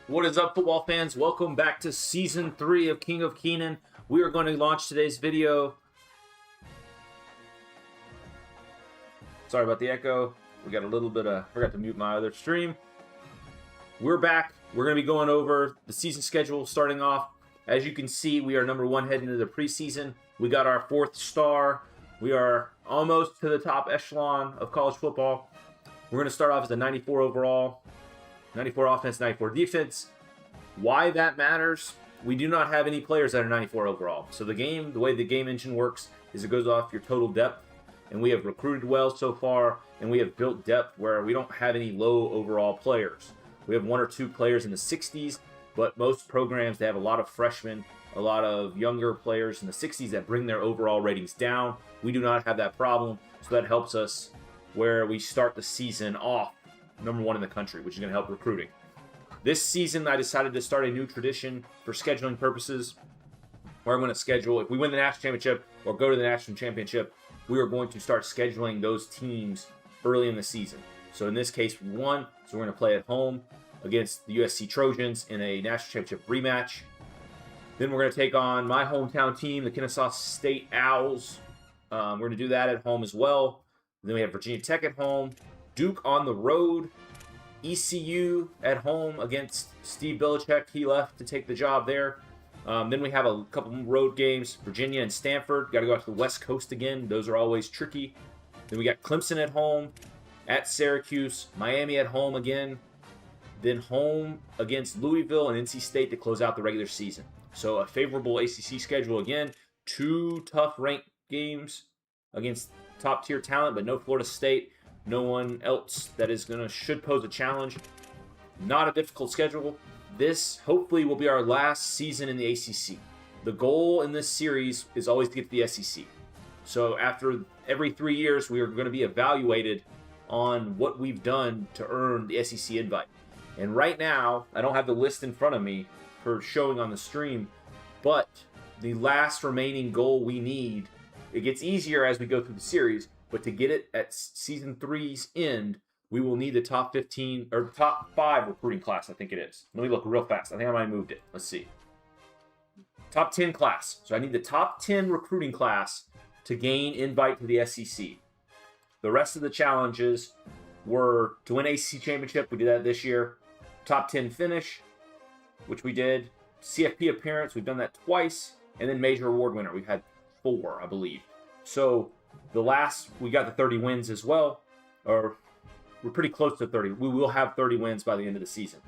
What is up, football fans? Welcome back to Season 3 of King of Kenan. We are going to launch today's video. Sorry about the echo. We got a little bit of... forgot to mute my other stream. We're back. We're going to be going over the season schedule starting off. As you can see, we are number 1 heading into the preseason. We got our 4th star. We are almost to the top echelon of college football. We're going to start off as a 94 overall. 94 offense, 94 defense. Why that matters? We do not have any players that are 94 overall. So the way the game engine works is it goes off your total depth. And we have recruited well so far, and we have built depth where we don't have any low overall players. We have 1 or 2 players in the 60s, but most programs, they have a lot of freshmen, a lot of younger players in the 60s that bring their overall ratings down. We do not have that problem, so that helps us where we start the season off number 1 in the country, which is going to help recruiting. This season, I decided to start a new tradition for scheduling purposes, where I'm going to schedule, if we win the national championship or go to the national championship, we are going to start scheduling those teams early in the season. So in this case, we won, so we're going to play at home against the USC Trojans in a national championship rematch. Then we're going to take on my hometown team, the Kennesaw State Owls. We're going to do that at home as well. Then we have Virginia Tech at home, Duke on the road, ECU at home against Steve Belichick. He left to take the job there. Then we have a couple road games, Virginia and Stanford. Got to go out to the West Coast again. Those are always tricky. Then we got Clemson at home, at Syracuse, Miami at home again. Then home against Louisville and NC State to close out the regular season. So a favorable ACC schedule again. 2 tough ranked games against top tier talent, but no Florida State. No one else that is should pose a challenge. Not a difficult schedule. This hopefully will be our last season in the ACC. The goal in this series is always to get to the SEC. So after every 3 years, we are going to be evaluated on what we've done to earn the SEC invite. And right now, I don't have the list in front of me for showing on the stream, but the last remaining goal we need, it gets easier as we go through the series, but to get it at season 3's end, we will need the top 15 or top 5 recruiting class, I think it is. Let me look real fast. I think I might have moved it. Let's see. Top 10 class. So I need the top 10 recruiting class to gain invite to the SEC. The rest of the challenges were to win ACC Championship. We did that this year. Top 10 finish, which we did. CFP appearance. We've done that twice. And then major award winner. We've had 4, I believe. So we got the 30 wins as well, or we're pretty close to 30. We will have 30 wins by the end of the season.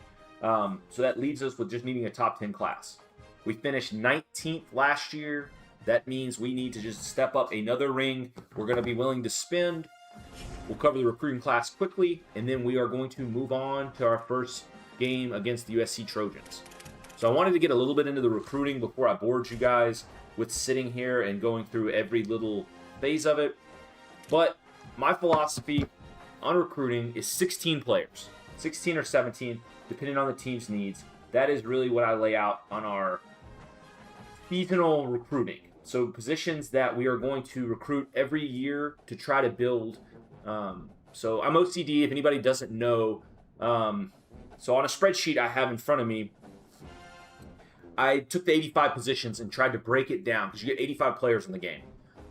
So that leaves us with just needing a top 10 class. We finished 19th last year. That means we need to just step up another ring. We're going to be willing to spend. We'll cover the recruiting class quickly, and then we are going to move on to our first game against the USC Trojans. So I wanted to get a little bit into the recruiting before I bored you guys with sitting here and going through every little phase of it. But my philosophy on recruiting is 16 players, 16 or 17, depending on the team's needs. That is really what I lay out on our seasonal recruiting. So positions that we are going to recruit every year to try to build. So I'm OCD, if anybody doesn't know. So on a spreadsheet I have in front of me, I took the 85 positions and tried to break it down because you get 85 players in the game.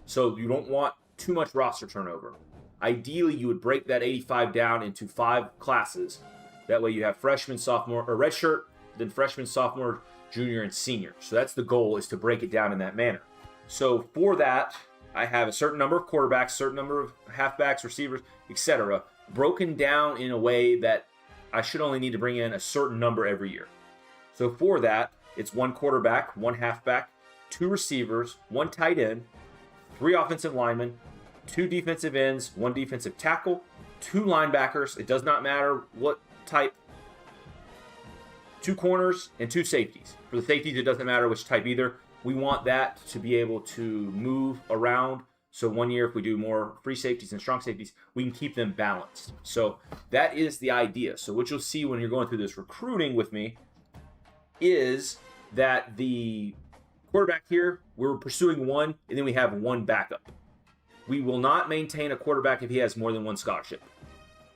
So you don't want too much roster turnover. Ideally, you would break that 85 down into 5 classes. That way you have freshman, sophomore, or redshirt, then freshman, sophomore, junior, and senior. So that's the goal, is to break it down in that manner. So for that, I have a certain number of quarterbacks, certain number of halfbacks, receivers, etc., broken down in a way that I should only need to bring in a certain number every year. So for that, it's 1 quarterback, 1 halfback, 2 receivers, 1 tight end, 3 offensive linemen, 2 defensive ends, 1 defensive tackle, 2 linebackers. It does not matter what type. 2 corners and 2 safeties. For the safeties, it doesn't matter which type either. We want that to be able to move around. So one year, if we do more free safeties and strong safeties, we can keep them balanced. So that is the idea. So what you'll see when you're going through this recruiting with me is that the quarterback here, we're pursuing 1, and then we have 1 backup. We will not maintain a quarterback if he has more than 1 scholarship.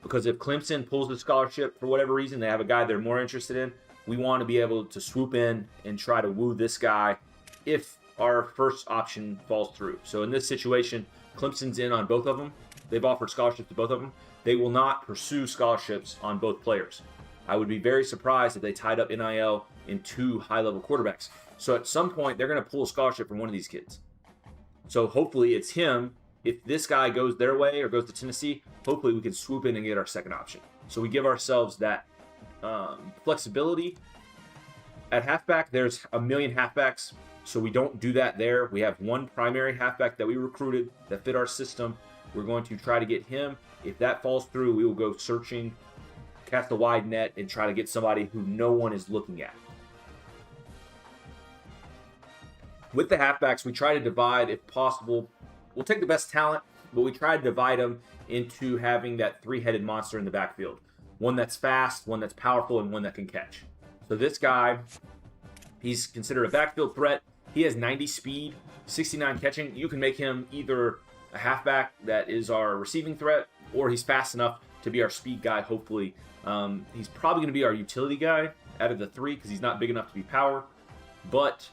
Because if Clemson pulls the scholarship for whatever reason, they have a guy they're more interested in, we want to be able to swoop in and try to woo this guy if our first option falls through. So in this situation, Clemson's in on both of them. They've offered scholarships to both of them. They will not pursue scholarships on both players. I would be very surprised if they tied up NIL in 2 high-level quarterbacks. So at some point, they're going to pull a scholarship from one of these kids. So hopefully it's him. If this guy goes their way or goes to Tennessee, hopefully we can swoop in and get our second option. So we give ourselves that flexibility. At halfback, there's a million halfbacks, so we don't do that there. We have one primary halfback that we recruited that fit our system. We're going to try to get him. If that falls through, we will go searching, cast a wide net, and try to get somebody who no one is looking at. With the halfbacks, we try to divide, if possible. We'll take the best talent, but we try to divide them into having that 3-headed monster in the backfield. One that's fast, one that's powerful, and one that can catch. So this guy, he's considered a backfield threat. He has 90 speed, 69 catching. You can make him either a halfback that is our receiving threat, or he's fast enough to be our speed guy, hopefully. He's probably going to be our utility guy out of the 3 because he's not big enough to be power. But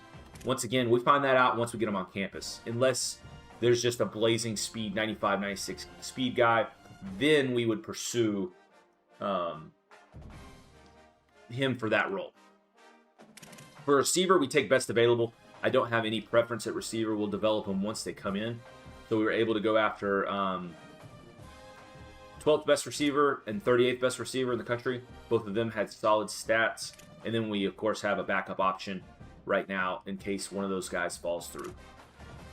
once again, we find that out once we get him on campus. Unless there's just a blazing speed, 95, 96 speed guy, then we would pursue him for that role. For receiver, we take best available. I don't have any preference at receiver. We'll develop them once they come in. So we were able to go after 12th best receiver and 38th best receiver in the country. Both of them had solid stats. And then we, of course, have a backup option right now in case one of those guys falls through.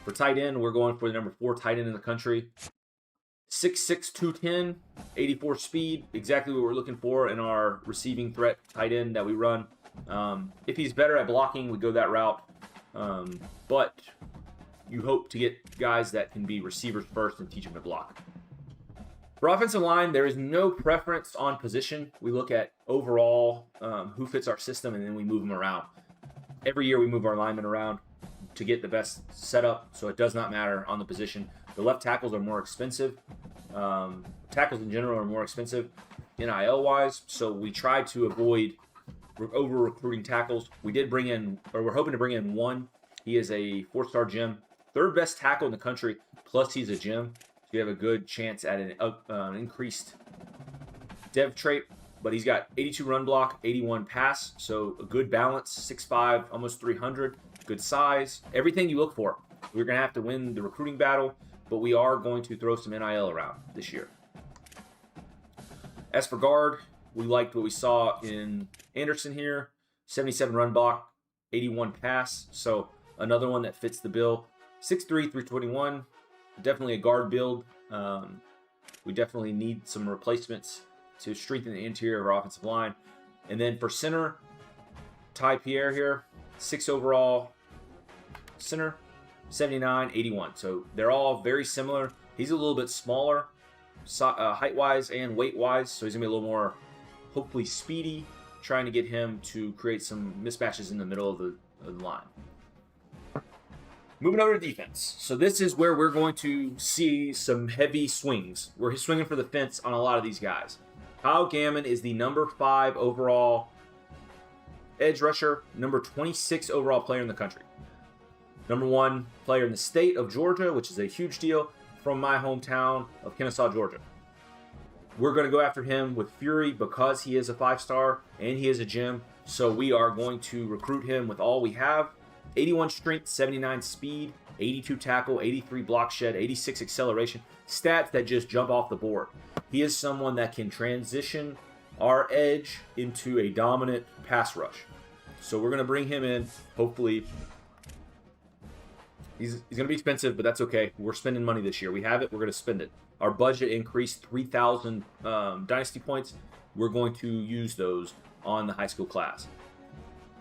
For tight end, we're going for the number 4 tight end in the country. 6'6", 210, 84 speed, exactly what we're looking for in our receiving threat tight end that we run. If he's better at blocking, we go that route. But you hope to get guys that can be receivers first and teach them to block. For offensive line, there is no preference on position. We look at overall who fits our system, and then we move them around. Every year we move our linemen around to get the best setup, so it does not matter on the position. The left tackles are more expensive. Tackles in general are more expensive NIL-wise, so we try to avoid over-recruiting tackles. We did bring in, or we're hoping to bring in one. He is a 4-star gem. 3rd best tackle in the country, plus he's a gem. So you have a good chance at an increased dev trait. But he's got 82 run block, 81 pass, so a good balance, 6'5", almost 300, good size, everything you look for. We're going to have to win the recruiting battle, but we are going to throw some NIL around this year. As for guard, we liked what we saw in Anderson here, 77 run block, 81 pass, so another one that fits the bill. 6'3", 321, definitely a guard build. We definitely need some replacements to strengthen the interior of our offensive line. And then for center, Ty Pierre here, 6 overall center, 79, 81. So they're all very similar. He's a little bit smaller, height-wise and weight-wise, so he's going to be a little more, hopefully, speedy, trying to get him to create some mismatches in the middle of the line. Moving over to defense. So this is where we're going to see some heavy swings. We're swinging for the fence on a lot of these guys. Kyle Gammon is the number 5 overall edge rusher, number 26 overall player in the country. Number 1 player in the state of Georgia, which is a huge deal, from my hometown of Kennesaw, Georgia. We're going to go after him with fury because he is a 5-star and he is a gem. So we are going to recruit him with all we have. 81 strength, 79 speed, 82 tackle, 83 block shed, 86 acceleration. Stats that just jump off the board. He is someone that can transition our edge into a dominant pass rush. So we're going to bring him in. Hopefully, he's going to be expensive, but that's okay. We're spending money this year. We have it. We're going to spend it. Our budget increased 3,000 Dynasty points. We're going to use those on the high school class.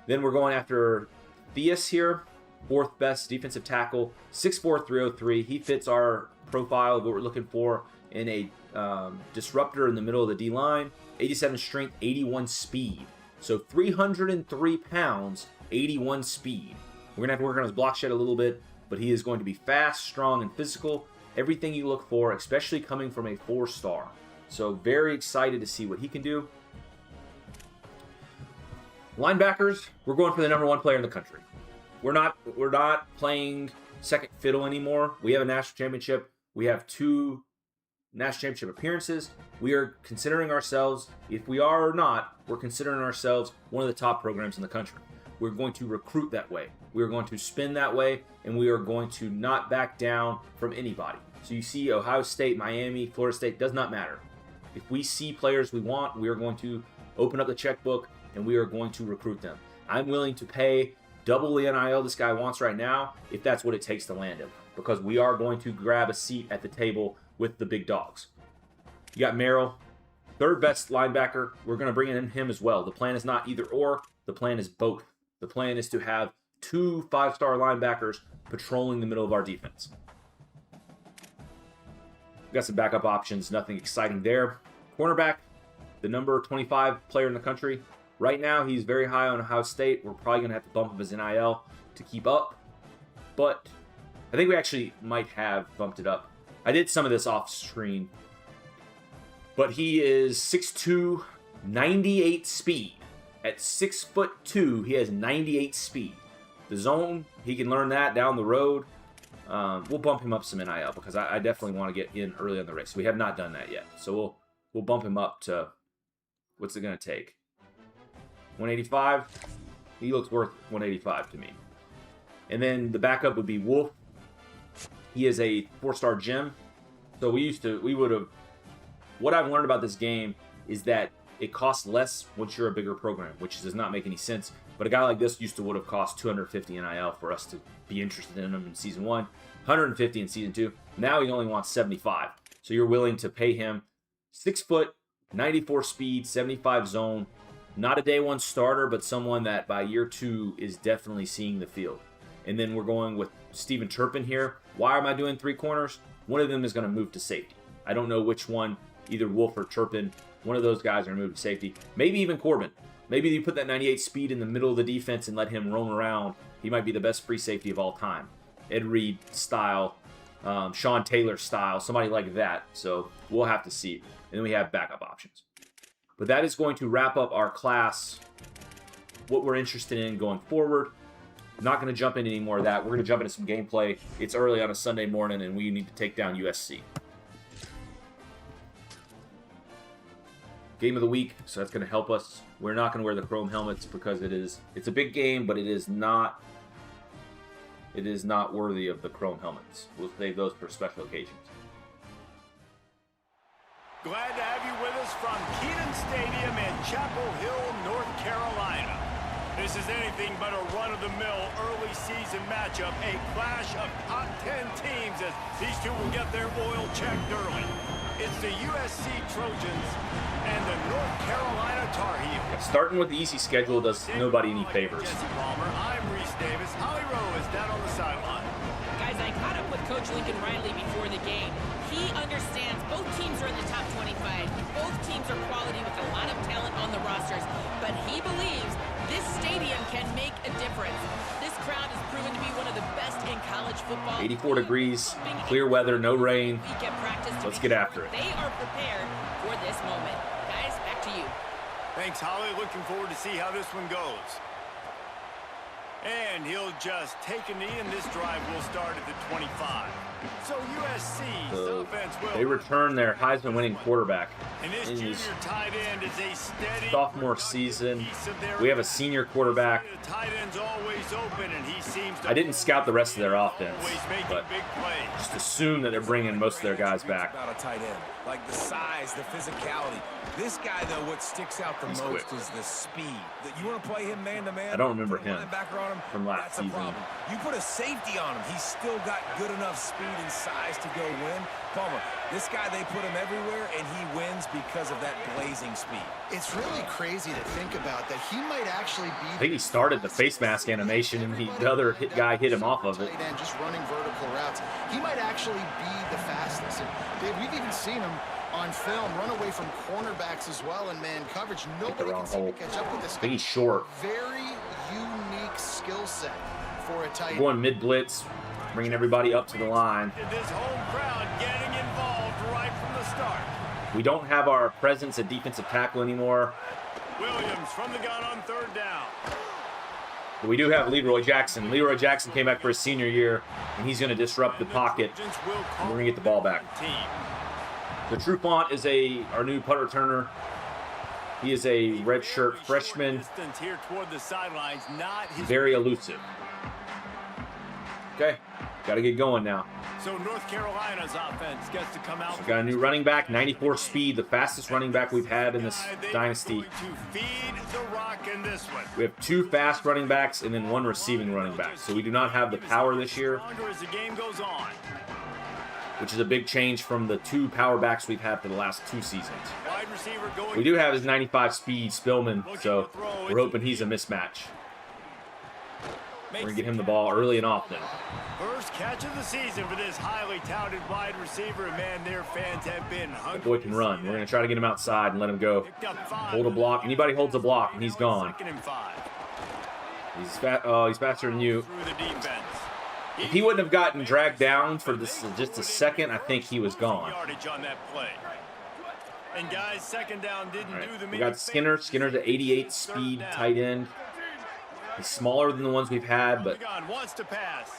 Then we're going after Theus here, 4th best defensive tackle, 6'4", 303. He fits our profile of what we're looking for in a disruptor in the middle of the D-line. 87 strength, 81 speed. So 303 pounds, 81 speed. We're going to have to work on his block shed a little bit, but he is going to be fast, strong, and physical. Everything you look for, especially coming from a 4-star. So very excited to see what he can do. Linebackers, we're going for the #1 player in the country. We're not playing second fiddle anymore. We have a national championship. We have 2 national championship appearances. We are considering ourselves, if we are or not, we're considering ourselves one of the top programs in the country. We're going to recruit that way. We're going to spin that way, and we are going to not back down from anybody. So you see Ohio State, Miami, Florida State, does not matter. If we see players we want, we are going to open up the checkbook, and we are going to recruit them. I'm willing to pay double the NIL this guy wants right now if that's what it takes to land him, because we are going to grab a seat at the table with the big dogs. You got Merrill, 3rd best linebacker. We're going to bring in him as well. The plan is not either or. The plan is both. The plan is to have 2 5-star linebackers patrolling the middle of our defense. We've got some backup options. Nothing exciting there. Cornerback, the number 25 player in the country. Right now, he's very high on Ohio State. We're probably going to have to bump up his NIL to keep up. But I think we actually might have bumped it up. I did some of this off screen. But he is 6'2", 98 speed. At 6'2", he has 98 speed. The zone, he can learn that down the road. We'll bump him up some NIL because I definitely want to get in early on the race. We have not done that yet. So we'll bump him up to, what's it going to take? 185? He looks worth 185 to me. And then the backup would be Wolf. He is a 4-star gem. So what I've learned about this game is that it costs less once you're a bigger program, which does not make any sense. But a guy like this would have cost 250 NIL for us to be interested in him in season 1, 150 in season 2. Now he only wants 75. So you're willing to pay him 6 foot, 94 speed, 75 zone. Not a day 1 starter, but someone that by year 2 is definitely seeing the field. And then we're going with Steven Turpin here. Why am I doing 3 corners? One of them is going to move to safety. I don't know which one, either Wolf or Turpin. One of those guys are going to move to safety. Maybe even Corbin. Maybe you put that 98 speed in the middle of the defense and let him roam around. He might be the best free safety of all time. Ed Reed style, Sean Taylor style, somebody like that. So we'll have to see. And then we have backup options. But that is going to wrap up our class, what we're interested in going forward. I'm not going to jump into any more of that. We're going to jump into some gameplay. It's early on a Sunday morning, and we need to take down USC. Game of the week, so that's going to help us. We're not going to wear the chrome helmets because it's a big game, but it is not worthy of the chrome helmets. We'll save those for special occasions. Glad to have you with us from Kenan Stadium in Chapel Hill, North Carolina. This is anything but a run-of-the-mill early season matchup, a clash of top 10 teams as these two will get their oil checked early. It's the USC Trojans and the North Carolina Tar Heels. Starting with the easy schedule does nobody any favors. Jesse Palmer, I'm Reese Davis. Holly Rowe is down on the sideline. Guys, I caught up with Coach Lincoln Riley before the game. He understands both teams are in the top 25. Both teams are quality with a lot of talent on the rosters. But he believes this stadium can make a difference. This crowd has proven to be one of the best in college football. 84 degrees, clear weather, no rain. Let's get after it. They are prepared for this moment. Guys, back to you. Thanks, Holly. Looking forward to see how this one goes. And he'll just take a knee, and this drive will start at the 25. So USC's offense will. They return their Heisman-winning quarterback in his junior tight end is a steady sophomore season. We have a senior quarterback. The tight end's always open, and he seems to. I didn't scout the rest of their offense, but just assume that they're bringing most of their guys back. About a tight end, like the size, the physicality. This guy, though, what sticks out the most is the speed. You want to play him man-to-man? I don't remember him from last That's season. A problem. You put a safety on him, he's still got good enough speed and size to go win. Palmer, this guy, they put him everywhere, and he wins because of that blazing speed. It's really crazy to think about that he might actually be. I think he started the face mask animation, and the other guy hit him off of it. And just running vertical routes. He might actually be the fastest. And Dave, we've even seen him on film run away from cornerbacks as well in man coverage. Nobody can seem to catch up with this. I think he's short. Very unique skill set for a tight end. Going mid blitz, bringing everybody up to the line. This home crowd getting involved right from the start. We don't have our presence at defensive tackle anymore. Williams from the gun on 3rd down. But we do have Leroy Jackson. Leroy Jackson came back for his senior year, and he's going to disrupt the pocket. And we're going to get the ball back. So Trufant is our new punt returner. He is a redshirt freshman. Very elusive. Okay, got to get going now. So North Carolina's offense gets to come out. So got a new running back, 94 speed, the fastest running back we've had in this dynasty. We have 2 fast running backs and then 1 receiving running back. So we do not have the power this year, which is a big change from the 2 power backs we've had for the last 2 seasons. We do have his 95 speed, Spillman, so we're hoping he's a mismatch. We're going to get him the ball early and often. First catch of the season for this highly touted wide receiver, and man, their fans have been hungry. That boy can run. We're going to try to get him outside and let him go. Hold a block. Anybody holds a block, and he's gone. He's faster than you. If he wouldn't have gotten dragged down for just a second, I think he was gone. And guys, 2nd down didn't do the we got Skinner. Skinner's at 88 speed, tight end. He's smaller than the ones we've had, but wants to pass.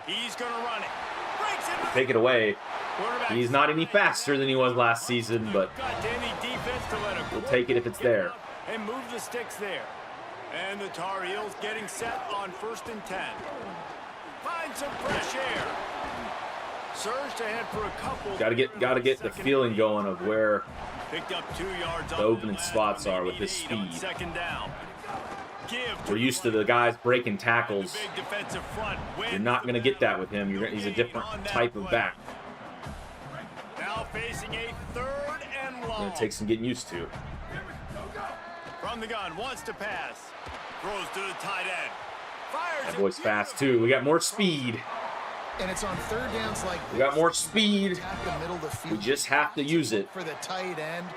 He's going to run it. Take it away. He's not any faster than he was last season, but we'll take it if it's there. And move the sticks there. And the Tar Heels getting set on 1st and 10. Find some fresh air. Surged ahead for a couple. Got to get the feeling going of where picked up 2 yards the opening spots are with his speed. 2nd down. We're used to the guys breaking tackles. You're not going to get that with him. He's a different type of back. Now facing a 3rd and long. Going to take some getting used to. From the gun, wants to pass. Throws to the tight end. Fires. That boy's fast too. We got more speed. And it's on 3rd downs like we got more speed. The middle of the field. We just have to use it. For the tight end.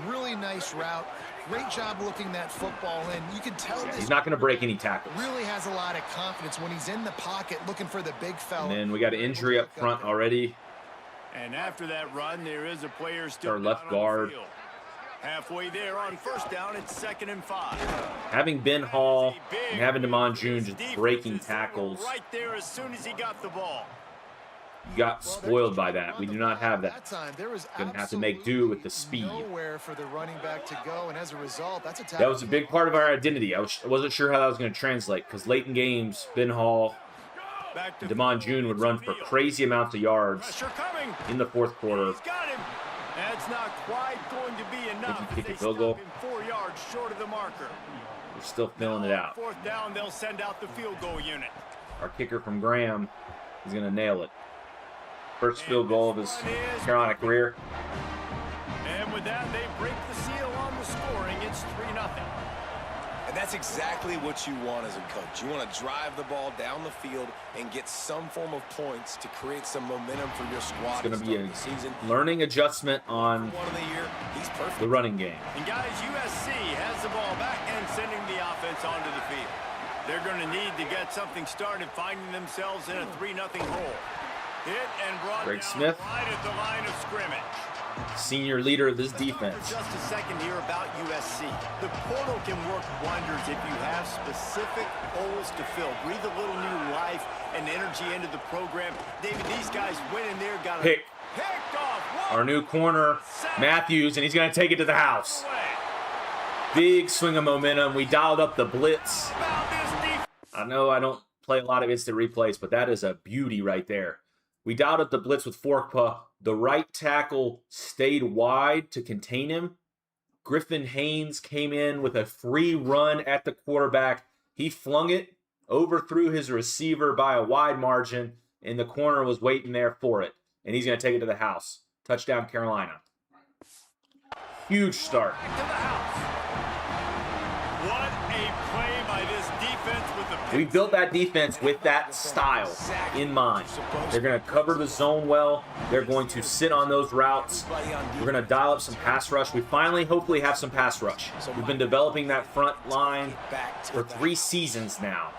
Really nice route. Great job looking that football in. You can tell he's not going to break any tackles. Really has a lot of confidence when he's in the pocket looking for the big fella. And then we got an injury up front already. And after that run, there is a player still our left guard. Halfway there on 1st down, it's 2nd and 5. Having Ben Hall and having Damon June just breaking tackles. Right there as soon as he got the ball. You got spoiled by that. We do not have that. Going to have to make do with the speed. Nowhere for the running back to go, and as a result, that's a that was a big part of our identity. I wasn't sure how that was going to translate because late in games, Ben Hall and Damon June would run for crazy amounts of yards in the 4th quarter. That's not quite going to be enough. Kick a field goal. 4 yards short of the marker. We're still filling it out. 4th down, they'll send out the field goal unit. Our kicker from Graham is going to nail it. First field goal of his Carolina career. And with that, they break the seal on the scoring. It's 3-0. And that's exactly what you want as a coach. You want to drive the ball down the field and get some form of points to create some momentum for your squad. It's going to be a learning adjustment on the running game. And guys, USC has the ball back and sending the offense onto the field. They're going to need to get something started, finding themselves in a 3-0 hole. Hit and brought Greg down Smith, right at the line of scrimmage. Senior leader of this defense. Just a second here about USC. The portal can work wonders if you have specific holes to fill. Breathe a little new life and energy into the program. David, these guys went in there, got picked off. Our new corner, Matthews, and he's going to take it to the house. Big swing of momentum. We dialed up the blitz. I know I don't play a lot of instant replays, but that is a beauty right there. We dialed up the blitz with Forkpa. The right tackle stayed wide to contain him. Griffin Haynes came in with a free run at the quarterback. He flung it, overthrew his receiver by a wide margin, and the corner was waiting there for it. And he's going to take it to the house. Touchdown, Carolina. Huge start. What a play by this defense with the we built that defense with that style in mind. They're going to cover the zone well. They're going to sit on those routes. We're going to dial up some pass rush. We finally, hopefully, have some pass rush. We've been developing that front line for 3 seasons now.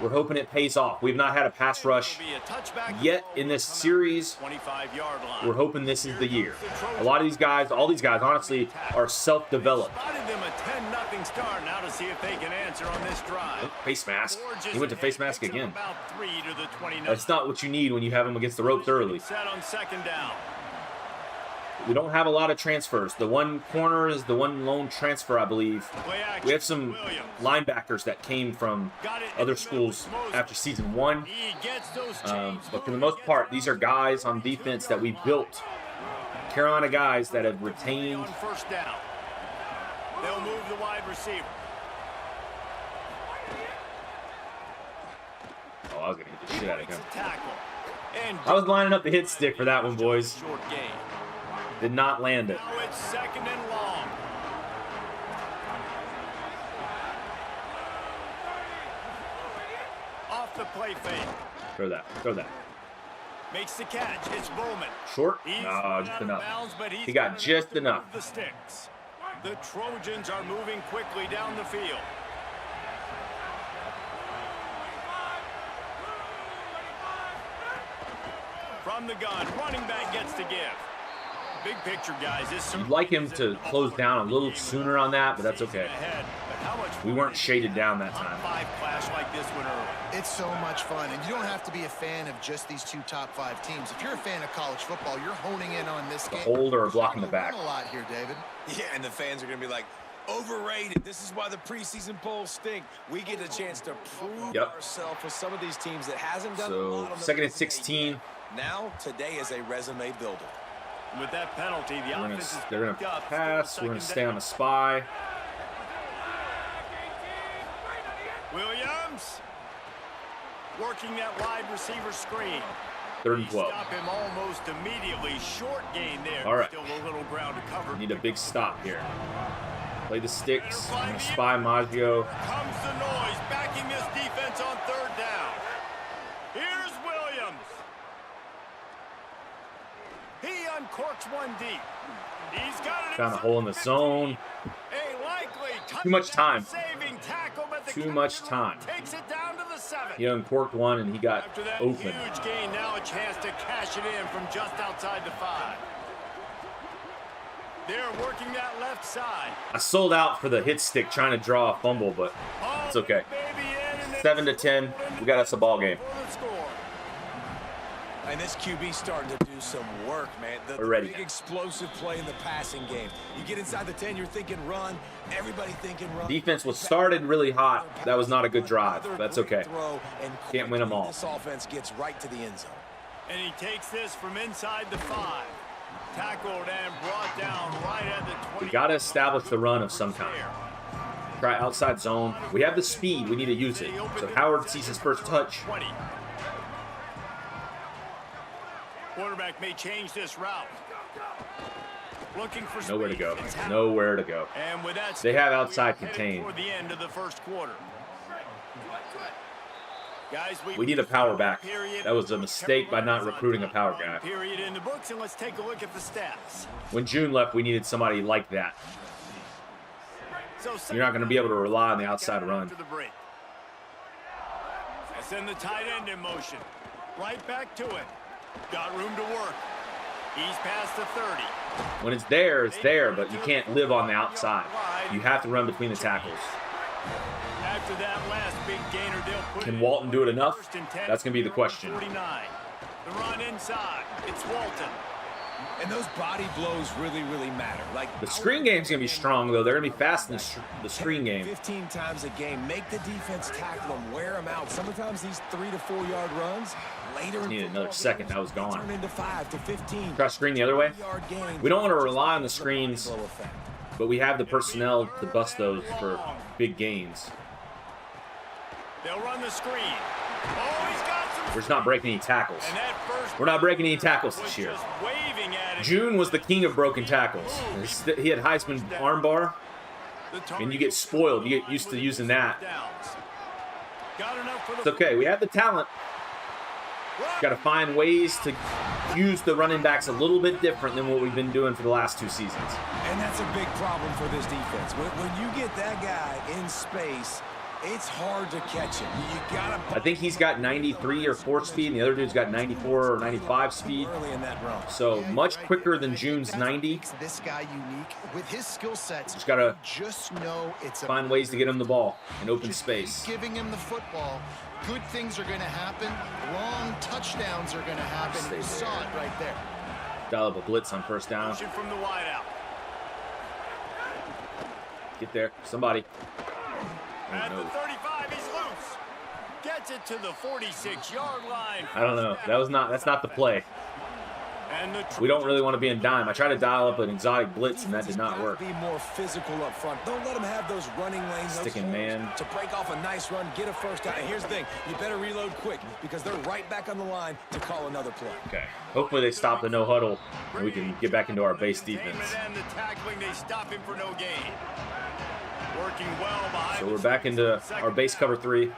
We're hoping it pays off. We've not had a pass rush yet in this series. We're hoping this is the year. A lot of these guys, all these guys, honestly, are self-developed. Face mask. He went to face mask again. That's not what you need when you have him against the ropes early. We don't have a lot of transfers. The one corner is the one lone transfer, I believe. We have some linebackers that came from other schools after season 1. But for the most part, these are guys on defense that we built. Carolina guys that have retained. They'll move the wide receiver. Oh, I was going to hit the shit out of him. I was lining up the hit stick for that one, boys. Did not land it. Now it's 2nd and long. Off the play fake. Throw that. Throw that. Makes the catch. It's Bowman. Short? No, just enough. He got just enough. The sticks. The Trojans are moving quickly down the field. From the gun, running back gets to give. Big picture, guys. You'd like him to close down a little sooner on that, but that's okay. We weren't shaded down that time. It's so much fun, and you don't have to be a fan of just these 2 top 5 teams. If you're a fan of college football, you're honing in on this game. Hold or blocking the back. A lot here, David. Yeah, and the fans are going to be like, overrated. This is why the preseason polls stink. We get a chance to prove ourselves with some of these teams that hasn't done a lot. So 2nd and 16. Now, today is a resume builder. With that penalty, they're going to pass. We're going to stay on the spy. Williams working that wide receiver screen. 3rd and 12. Stop him almost immediately. Short gain there. All right. Still a little ground to cover. Need a big stop here. Play the sticks. I'm going to spy Maggio. Here comes the noise, backing this defense on 3rd down. Here's Williams. He uncorks one deep. He's got it. Found a hole in the zone. Too much time. Too much time. Takes it down to the 7. He uncorked one and he got open. Huge gain, now a chance to cash it in from just outside the 5. They're working that left side. I sold out for the hit stick trying to draw a fumble, but it's okay. 7-10. We got us a ball game. And this QB starting to do some work, man. We're ready. Big explosive play in the passing game. You get inside the 10, you're thinking run. Everybody thinking run. Defense was started really hot. That was not a good drive. That's okay. Can't win them all. This offense gets right to the end zone. And he takes this from inside the 5. Tackled and brought down right at the 20. We got to establish the run of some kind. Try outside zone. We have the speed. We need to use it. So Howard sees his first touch. Quarterback may change this route. Looking for nowhere to go. Nowhere to go. And with that, they have outside contained. For the end of the 1st quarter. Guys, we need a power back. That was a mistake by not recruiting a power guy. Period in the books, and let's take a look at the stats. When June left, we needed somebody like that. You're not going to be able to rely on the outside run. Let's send the tight end in motion. Right back to it. Got room to work. He's past the 30. When it's there, but you can't live on the outside. You have to run between the tackles. After that last big gainer, they'll put Can Walton do it enough? That's going to be the question. 49. The run inside. It's Walton. And those body blows really, really matter. Like the screen game's going to be strong, though. They're going to be fast in the screen game. 15 times a game. Make the defense tackle them, wear them out. Sometimes these 3 to 4 yard runs. Later Needed another second. That was gone. Turn into 5 to 15. Try screen the other way. We don't want to rely on the screens, but we have the personnel to bust those for big gains. They'll run the screen. Oh, he's got some. We're just not breaking any tackles. We're not breaking any tackles this year. June was the king of broken tackles. He had Heisman armbar, and you get spoiled. You get used to using that. It's okay. We have the talent. Got to find ways to use the running backs a little bit different than what we've been doing for the last 2 seasons. And that's a big problem for this defense. When you get that guy in space, It's hard to catch him. You gotta. I think he's got 93 or 4 speed, and the other dude's got 94 or 95 speed. Early in that run. So much quicker than June's 90. This guy unique with his skill sets. Just gotta know it's find ways to get him the ball in open space. Giving him the football, good things are going to happen. Long touchdowns are going to happen. You saw it right there. Dial up a blitz on first down. From the wide out. Get there, somebody. At the 35, he's loose. Gets it to the 46-yard line. I don't know. That's not the play. And We don't really want to be in dime. I tried to dial up an exotic blitz, and that did not work. Be more physical up front. Don't let them have those running lanes. Sticking man. To break off a nice run, get a first down. And here's the thing. You better reload quick because they're right back on the line to call another play. Okay. Hopefully they stop the no huddle, and we can get back into our base defense. And the tackling, they stop him for no gain. Working well behind. So we're back into our base cover 3.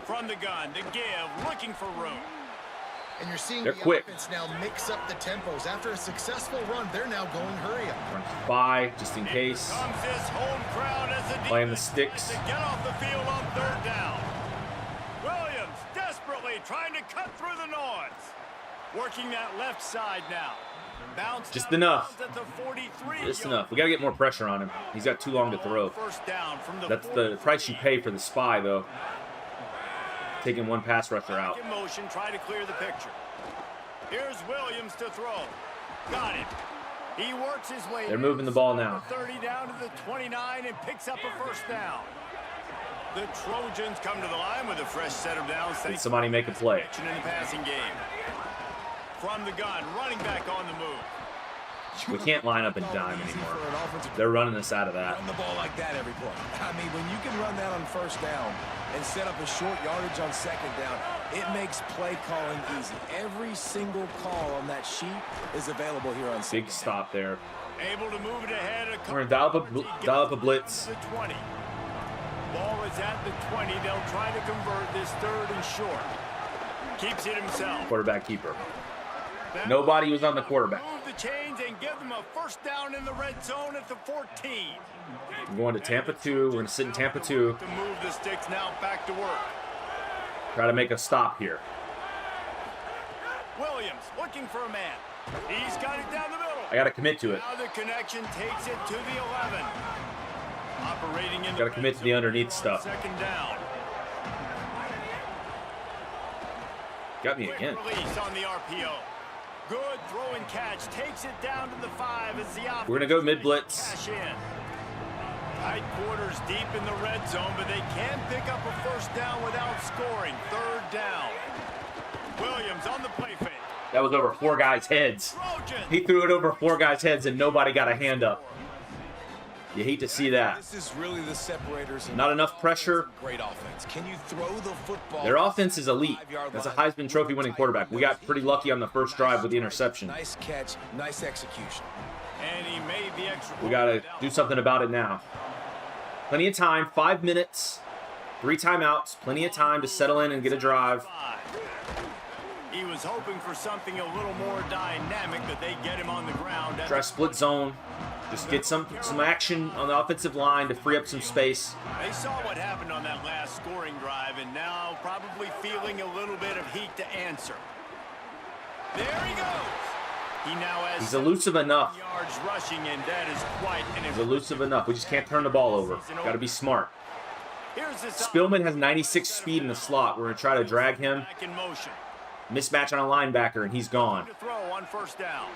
From the gun to give, looking for room. And you're seeing they're the quick. Offense now mix up the tempos. After a successful run, they're now going hurry up. Run by, just in case. Comes this home crowd as the Playing the sticks. to get off the field on third down. Williams desperately trying to cut through the noise. Working that left side now. Just enough. At the 43. Just enough. We got to get more pressure on him. He's got too long to throw. First down from That's the price you pay for the spy, though. Taking one pass rusher out. In motion, try to clear the picture. Here's Williams to throw. Got it. He works his way. They're moving the ball now. 30 down to the 29 and picks up a first down. The Trojans come to the line with a fresh set of downs. Did somebody make a play? In the passing game. From the gun, running back on the move. We can't line up in dime anymore. They're running us out of that. Run the ball like that every play. I mean, when you can run that on first down and set up a short yardage on second down, it makes play calling easy. Every single call on that sheet is available here on second Big stop there. Able to move it ahead. We're going to dial up a blitz. The 20. Ball is at the 20. They'll try to convert this third and short. Keeps it himself. Quarterback keeper. Nobody was on the quarterback. Move the chains and give them a first down in the red zone at the 14. We're going to Tampa 2. We're going to sit in Tampa 2. To move the sticks now back to work. Try to make a stop here. Williams looking for a man. He's got it down the middle. I got to commit to it. Now the connection takes it to the 11. Operating in Got to commit to the underneath stuff. Second down. Got me again. Release on the RPO. Good throw and catch. Takes it down to the 5 as the offense. We're going to go mid-blitz. Cash in. Tight quarters deep in the red zone, but they can pick up a first down without scoring. Third down. Williams on the play fake. That was over 4 guys' heads. Trojan. He threw it over 4 guys' heads and nobody got a hand up. You hate to see that. This is really the separators. Not enough pressure. Great offense. Can you throw the football? Their offense is elite. That's a Heisman Trophy winning quarterback. We got pretty lucky on the first drive with the interception. Nice catch, nice execution. And he made the extra. We got to do something about it now. Plenty of time, 5 minutes, 3 timeouts, plenty of time to settle in and get a drive. He was hoping for something a little more dynamic, but they get him on the ground. Try split zone. Just get some action on the offensive line to free up some space. They saw what happened on that last scoring drive, and now probably feeling a little bit of heat to answer. There he goes. He now has He's elusive enough. yards rushing, and that is quite an He's elusive enough. We just can't turn the ball over. Got to be smart. Spillman has 96 speed in the slot. We're going to try to drag him. Back in motion. Mismatch on a linebacker, and he's gone. To throw on first down.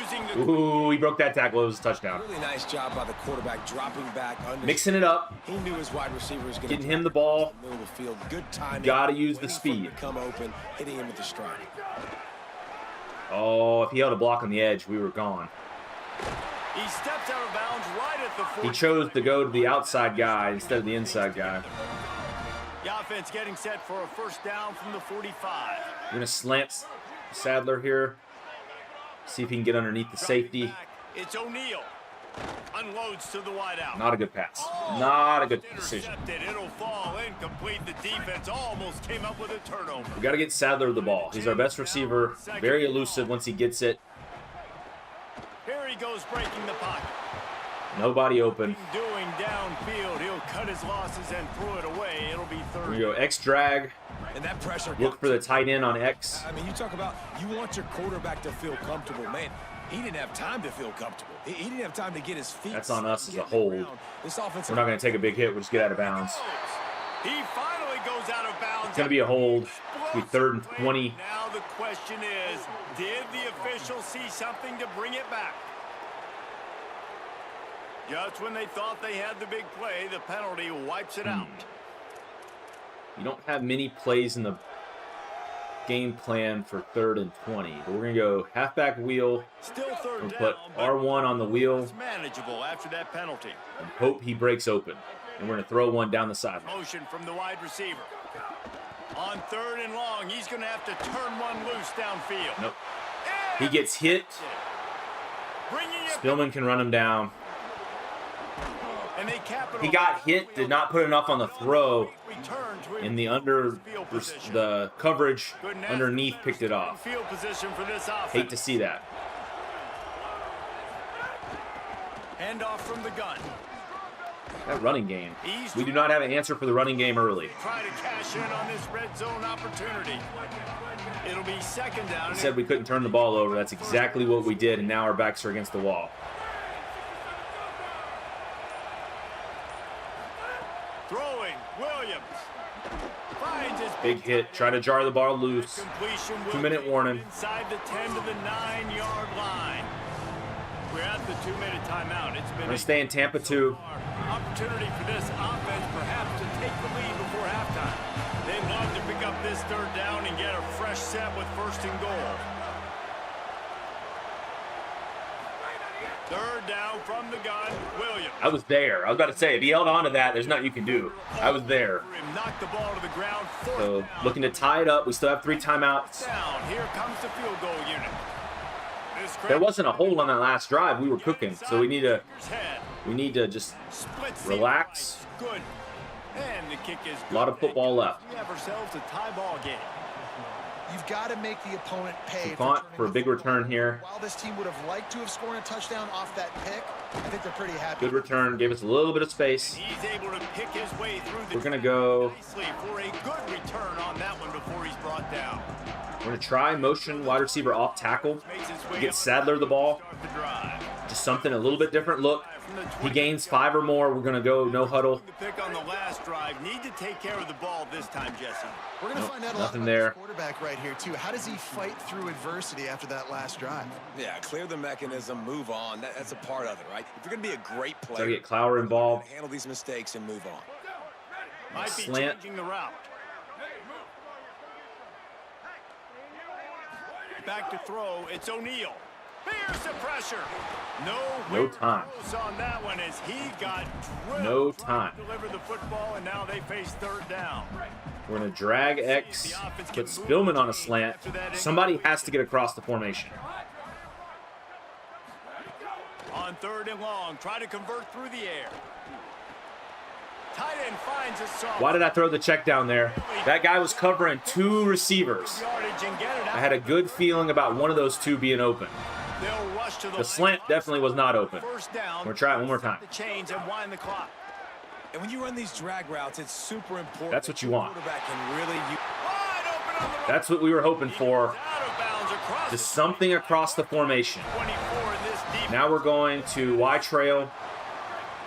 Using the Ooh, he broke that tackle. It was a touchdown. Really nice job by the quarterback dropping back under. Mixing it up. He knew his wide receiver was going to Getting him the ball. middle of the field. Good timing. Got to use the Waiting for him speed. to come open, hitting him with the strike. Oh, if he held a block on the edge, we were gone. He steps out of bounds right at the 40. He chose to go to the outside guy instead of the inside guy. The offense getting set for a first down from the 45. We're going to slant Sadler here. See if he can get underneath the safety. It's O'Neal. Unloads to the wideout. Not a good pass. Not a good decision. Intercepted. It'll fall incomplete. The defense almost came up with a turnover. We got to get Sadler the ball. He's our best receiver. Very elusive once he gets it. Here he goes breaking the pocket. Nobody open. Doing downfield, he'll cut his losses and throw it away. It'll be third. Here we go. X drag. And that pressure. Look for the tight end on X. I mean, you talk about you want your quarterback to feel comfortable, man. He didn't have time to feel comfortable. He didn't have time to get his feet. That's on us as a hold. We're not going to take a big hit. We'll just get out of bounds. He finally goes out of bounds. It's going to be a hold. It'll be 3rd and 20. Now the question is, did the officials see something to bring it back? Just when they thought they had the big play, the penalty wipes it out. You don't have many plays in the game plan for 3rd and 20, but we're going to go halfback wheel. Still third We'll down, put R1 on the wheel it's manageable after that penalty. and hope he breaks open. And we're going to throw one down the sideline. Motion from the wide receiver. On 3rd and long, he's going to have to turn one loose downfield. Nope. He gets hit. Spillman can run him down. And they cap it He off. got hit, did not put enough on the throw, and the coverage underneath picked it off. Field position for this offense. Hate to see that. Handoff from the gun. That running game. We do not have an answer for the running game early. Try to cash in on this red zone opportunity. It'll be 2nd down. We said we couldn't turn the ball over. That's exactly what we did, and now our backs are against the wall. Throwing, Williams. Finds his Big hit. Try to jar the ball loose. completion. 2-minute warning. Inside the 10 to the 9-yard line. We're at the 2-minute timeout. It's We're been going to stay in Tampa 2. opportunity for this offense perhaps to take the lead before halftime. They'd love to pick up this 3rd down and get a fresh set with 1st and goal. 3rd down from the gun, Williams. I was there. I was about to say, if he held on to that, there's nothing you can do. I was there. Knocked the ball to the ground. 4th So down. looking to tie it up. We still have 3 timeouts. Down. Here comes the field goal unit. There wasn't a hold on that last drive. We were cooking, so we need to just relax. Good. And the kick is A lot of football left. We have ourselves a tie ball game. You've got to make the opponent pay Font for a turning big the return here. While this team would have liked to have scored a touchdown off that pick, I think they're pretty happy. Good return. Gave us a little bit of space. He's able to pick his way through the We're going to go. nicely for a good return on that one before he's brought down. We're going to try motion wide receiver off tackle. Makes his way Get up Sadler the ball. start the drive. Just something a little bit different look. From the He gains 5 or more. We're going to go no huddle. The pick on the last drive. Need to take care of the ball this time, Jesse. We're going to Nope, find out a lot nothing about there. this quarterback right here, too. How does he fight through adversity after that last drive? Yeah, clear the mechanism, move on. That's a part of it, right? If you're going to be a great player, Try to get Clower involved. handle these mistakes and move on. Might be Slant. changing the route. Back to throw. It's O'Neal. Here's the pressure. No time. Close on that one as he got drilled. No trying time. to deliver the football, and now they face 3rd down. We're going to drag X. Put Spillman on a slant. Somebody has to get across the formation. On 3rd and long, try to convert through the air. Tight end finds a soft Why did I throw the check down there? That guy was covering 2 receivers. yardage and get it out. I had a good feeling about one of those 2 being open. They'll rush to The slant definitely was not open. 1st down. We're trying one more time. The chains and wind the clock. And when you run these drag routes, it's super important. That's what you want. Quarterback can really Wide open on the right. That's what we were hoping for. Out of bounds across Just something across the formation. 24 in this deep. Now we're going to Y trail.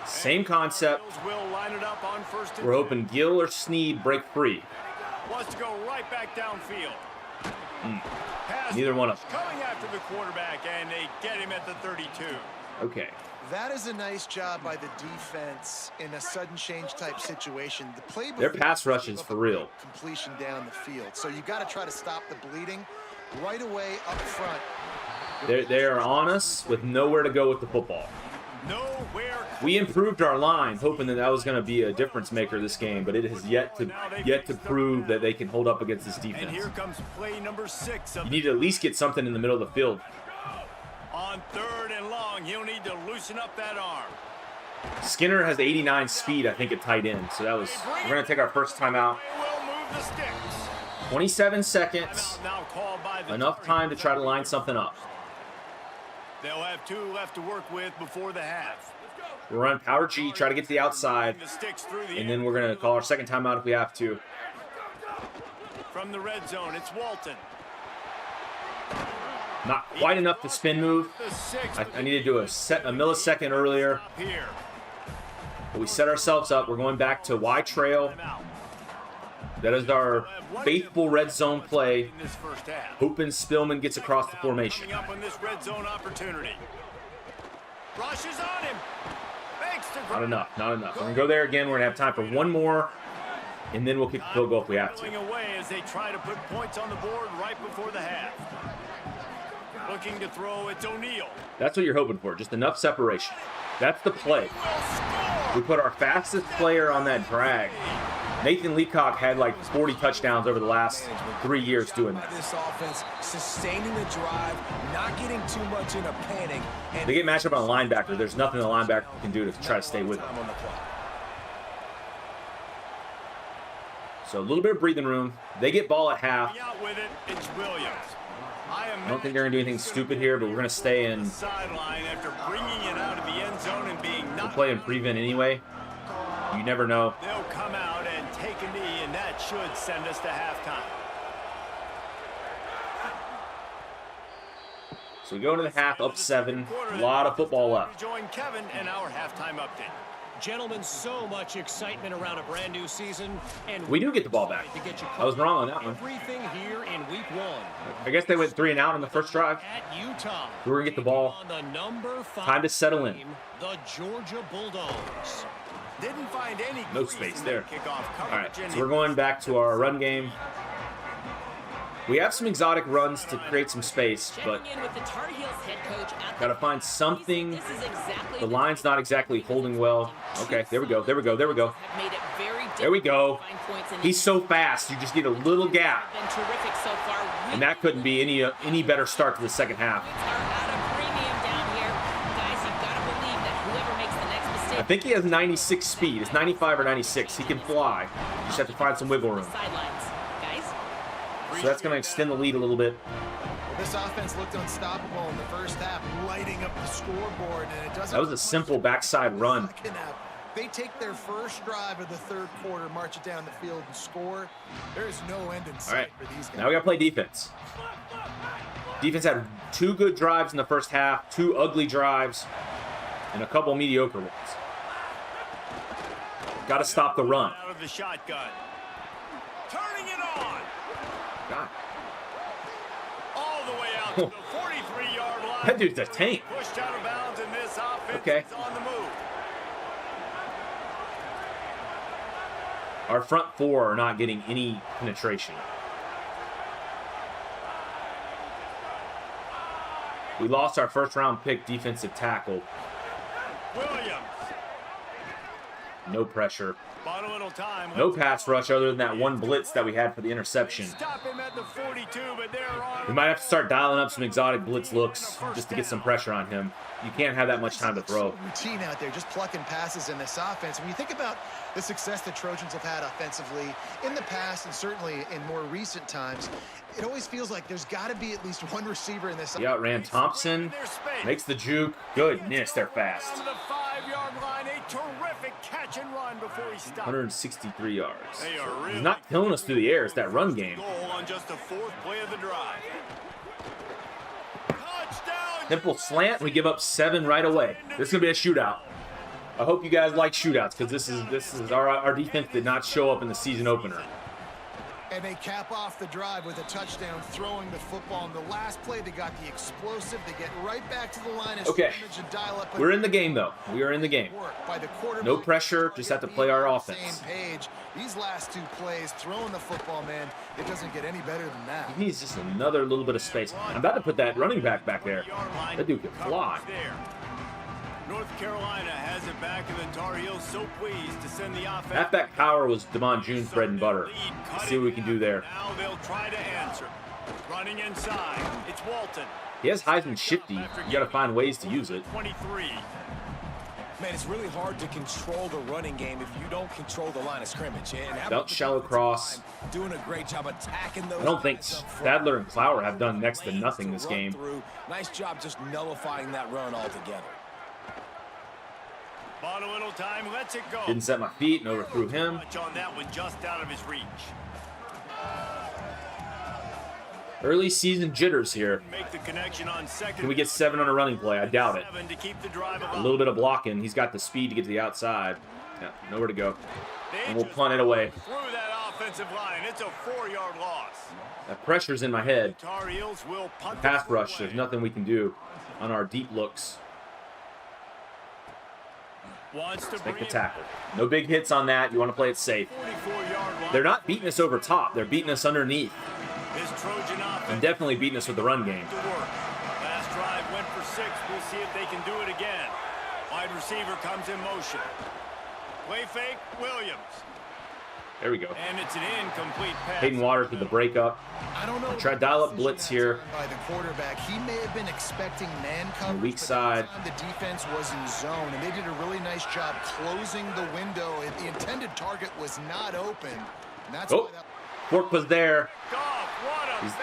Same concept. Will line it up on 1st and We're hoping Gill or Sneed break free. wants to go right back downfield. Pass Neither one of them. coming after the quarterback, and they get him at the 32. Okay. That is a nice job by the defense in a sudden change type situation. The play Their before pass rush is gave up for a real. completion down the field. So you got to try to stop the bleeding right away up front. They are on us with nowhere to go with the football. Nowhere. We improved our line, hoping that was going to be a difference maker this game, but it has yet to prove that they can hold up against this And defense. here comes play number 6 of You need to at least get something in the middle of the field. on 3rd and long. He'll need to loosen up that arm. Skinner has 89 speed, I think, at tight end. So that was. We're going to take our first timeout. They will move the sticks. 27 seconds. Now called by the Enough time to try to line something up. They'll have 2 left to work with before the half. We'll run power G, try to get to the outside, and then we're going to call our second timeout if we have to. From the red zone, it's Walton. Not quite enough to spin move. I needed to do a millisecond earlier. But we set ourselves up. We're going back to Y trail. That is our faithful red zone play. Hoping Spillman gets across the formation. Not enough, not enough. We're going to go there again. We're going to have time for one more, and then we'll kick the field goal if we have to. As they try to put points on the board right before the half. Looking to throw, it's O'Neal. That's what you're hoping for, just enough separation. That's the play. We put our fastest player on that drag. Nathan Leacock had like 40 touchdowns over the last 3 years doing that. This offense sustaining the drive, not getting too much in a panic. They get matched up on a linebacker. There's nothing the linebacker can do to try to stay with them. So a little bit of breathing room. They get ball at half. I don't think they're going to do anything stupid here, but we're going to stay in. We'll play in prevent anyway. You never know. They'll come out and take a knee, and that should send us to halftime. So we go into the half up 7. A lot of football left. Join Kevin and our halftime update. Gentlemen, so much excitement around a brand new season, and we do get the ball back. I was wrong on that one. Everything here in week 1. I guess they went 3 and out on the first drive. At Utah, we were gonna get the ball. On the number 5 time to settle in. The Georgia Bulldogs. Didn't find any no space there. All right, so we're going back to our run game. We have some exotic runs to create some space, but got to find something. The line's not exactly holding well. Okay, there we go, there we go, there we go. There we go. He's so fast, you just need a little gap. And that couldn't be any better start to the second half. I think he has 96 speed. It's 95 or 96. He can fly. You just have to find some wiggle room. So that's going to extend the lead a little bit. This offense looked unstoppable in the first half, lighting up the scoreboard, and it doesn't. That was a simple backside run. They take their first drive of the third quarter, march it down the field, and score. There's no end in sight for these guys. Now we got to play defense. Defense had 2 good drives in the first half, 2 ugly drives, and a couple mediocre ones. Got to stop the run. Out of the shotgun. Turning it on. God. All the way out to the 43-yard line. That dude's a tank. Pushed out of bounds, and this offense is on the move. Our front 4 are not getting any penetration. We lost our first-round pick defensive tackle. Williams. No pressure. Bought a little time. No pass rush other than that one blitz that we had for the interception. Stop him at the 42, but they're on. We might have to start dialing up some exotic blitz looks just to get some pressure on him. You can't have that much time to throw. Routine out there, just plucking passes in this offense. When you think about the success the Trojans have had offensively in the past and certainly in more recent times, it always feels like there's got to be at least one receiver in this. Yeah, Ran Thompson makes the juke. Goodness, they're fast. On the 5-yard line, a terrific catch and run before he stopped. 163 yards. Really He's not killing us through the air. It's that run game. Goal on just the 4th play of the drive. Simple slant. We give up 7 right away. This is gonna be a shootout. I hope you guys like shootouts because this is our defense did not show up in the season opener. And they cap off the drive with a touchdown, throwing the football. On the last play, they got the explosive. They get right back to the line of okay. scrimmage and dial up. We're in the game, though. We are in the game. No pressure. Just have to play our offense. These last 2 plays, throwing the football, man, it doesn't get any better than that. He needs just another little bit of space. I'm about to put that running back there. That dude can fly. North Carolina has it back, and the Tar Heels so pleased to send the offense. Halfback power was Damon June's bread and butter. Let's see what we can do there. Now they'll try to answer. Running inside, it's Walton. He has Heisman shifty. You got to find ways to use it. 23. Man, it's really hard to control the running game if you don't control the line of scrimmage. And Don't shallow cross. Doing a great job attacking those. I don't think Sadler and Clower have done next to nothing this game. Nice job just nullifying that run altogether. Bought a little time, lets it go. Didn't set my feet and overthrew him. On that one, just out of his reach. Early season jitters here. Make the connection on second. Can we get 7 on a running play? I doubt it. To keep the drive A little bit of blocking. He's got the speed to get to the outside. Yeah, nowhere to go. And we'll punt it away. Through that offensive line, it's a 4-yard loss. That pressure's in my head. Tar Heels will punt Pass rush, there's nothing we can do on our deep looks. Wants to Make the tackle. No big hits on that. You want to play it safe. They're not beating us over top. They're beating us underneath. And definitely beating us with the run game. Last drive went for 6. We'll see if they can do it again. Wide receiver comes in motion. Play fake, Williams. There we go. And it's an incomplete pass. Hayden Waters with the breakup. I don't know. Try to dial up blitz here. By the quarterback, he may have been expecting man coverage. Weak side. The defense was in zone, and they did a really nice job closing the window. The intended target was not open. And that's why that... Fork was there.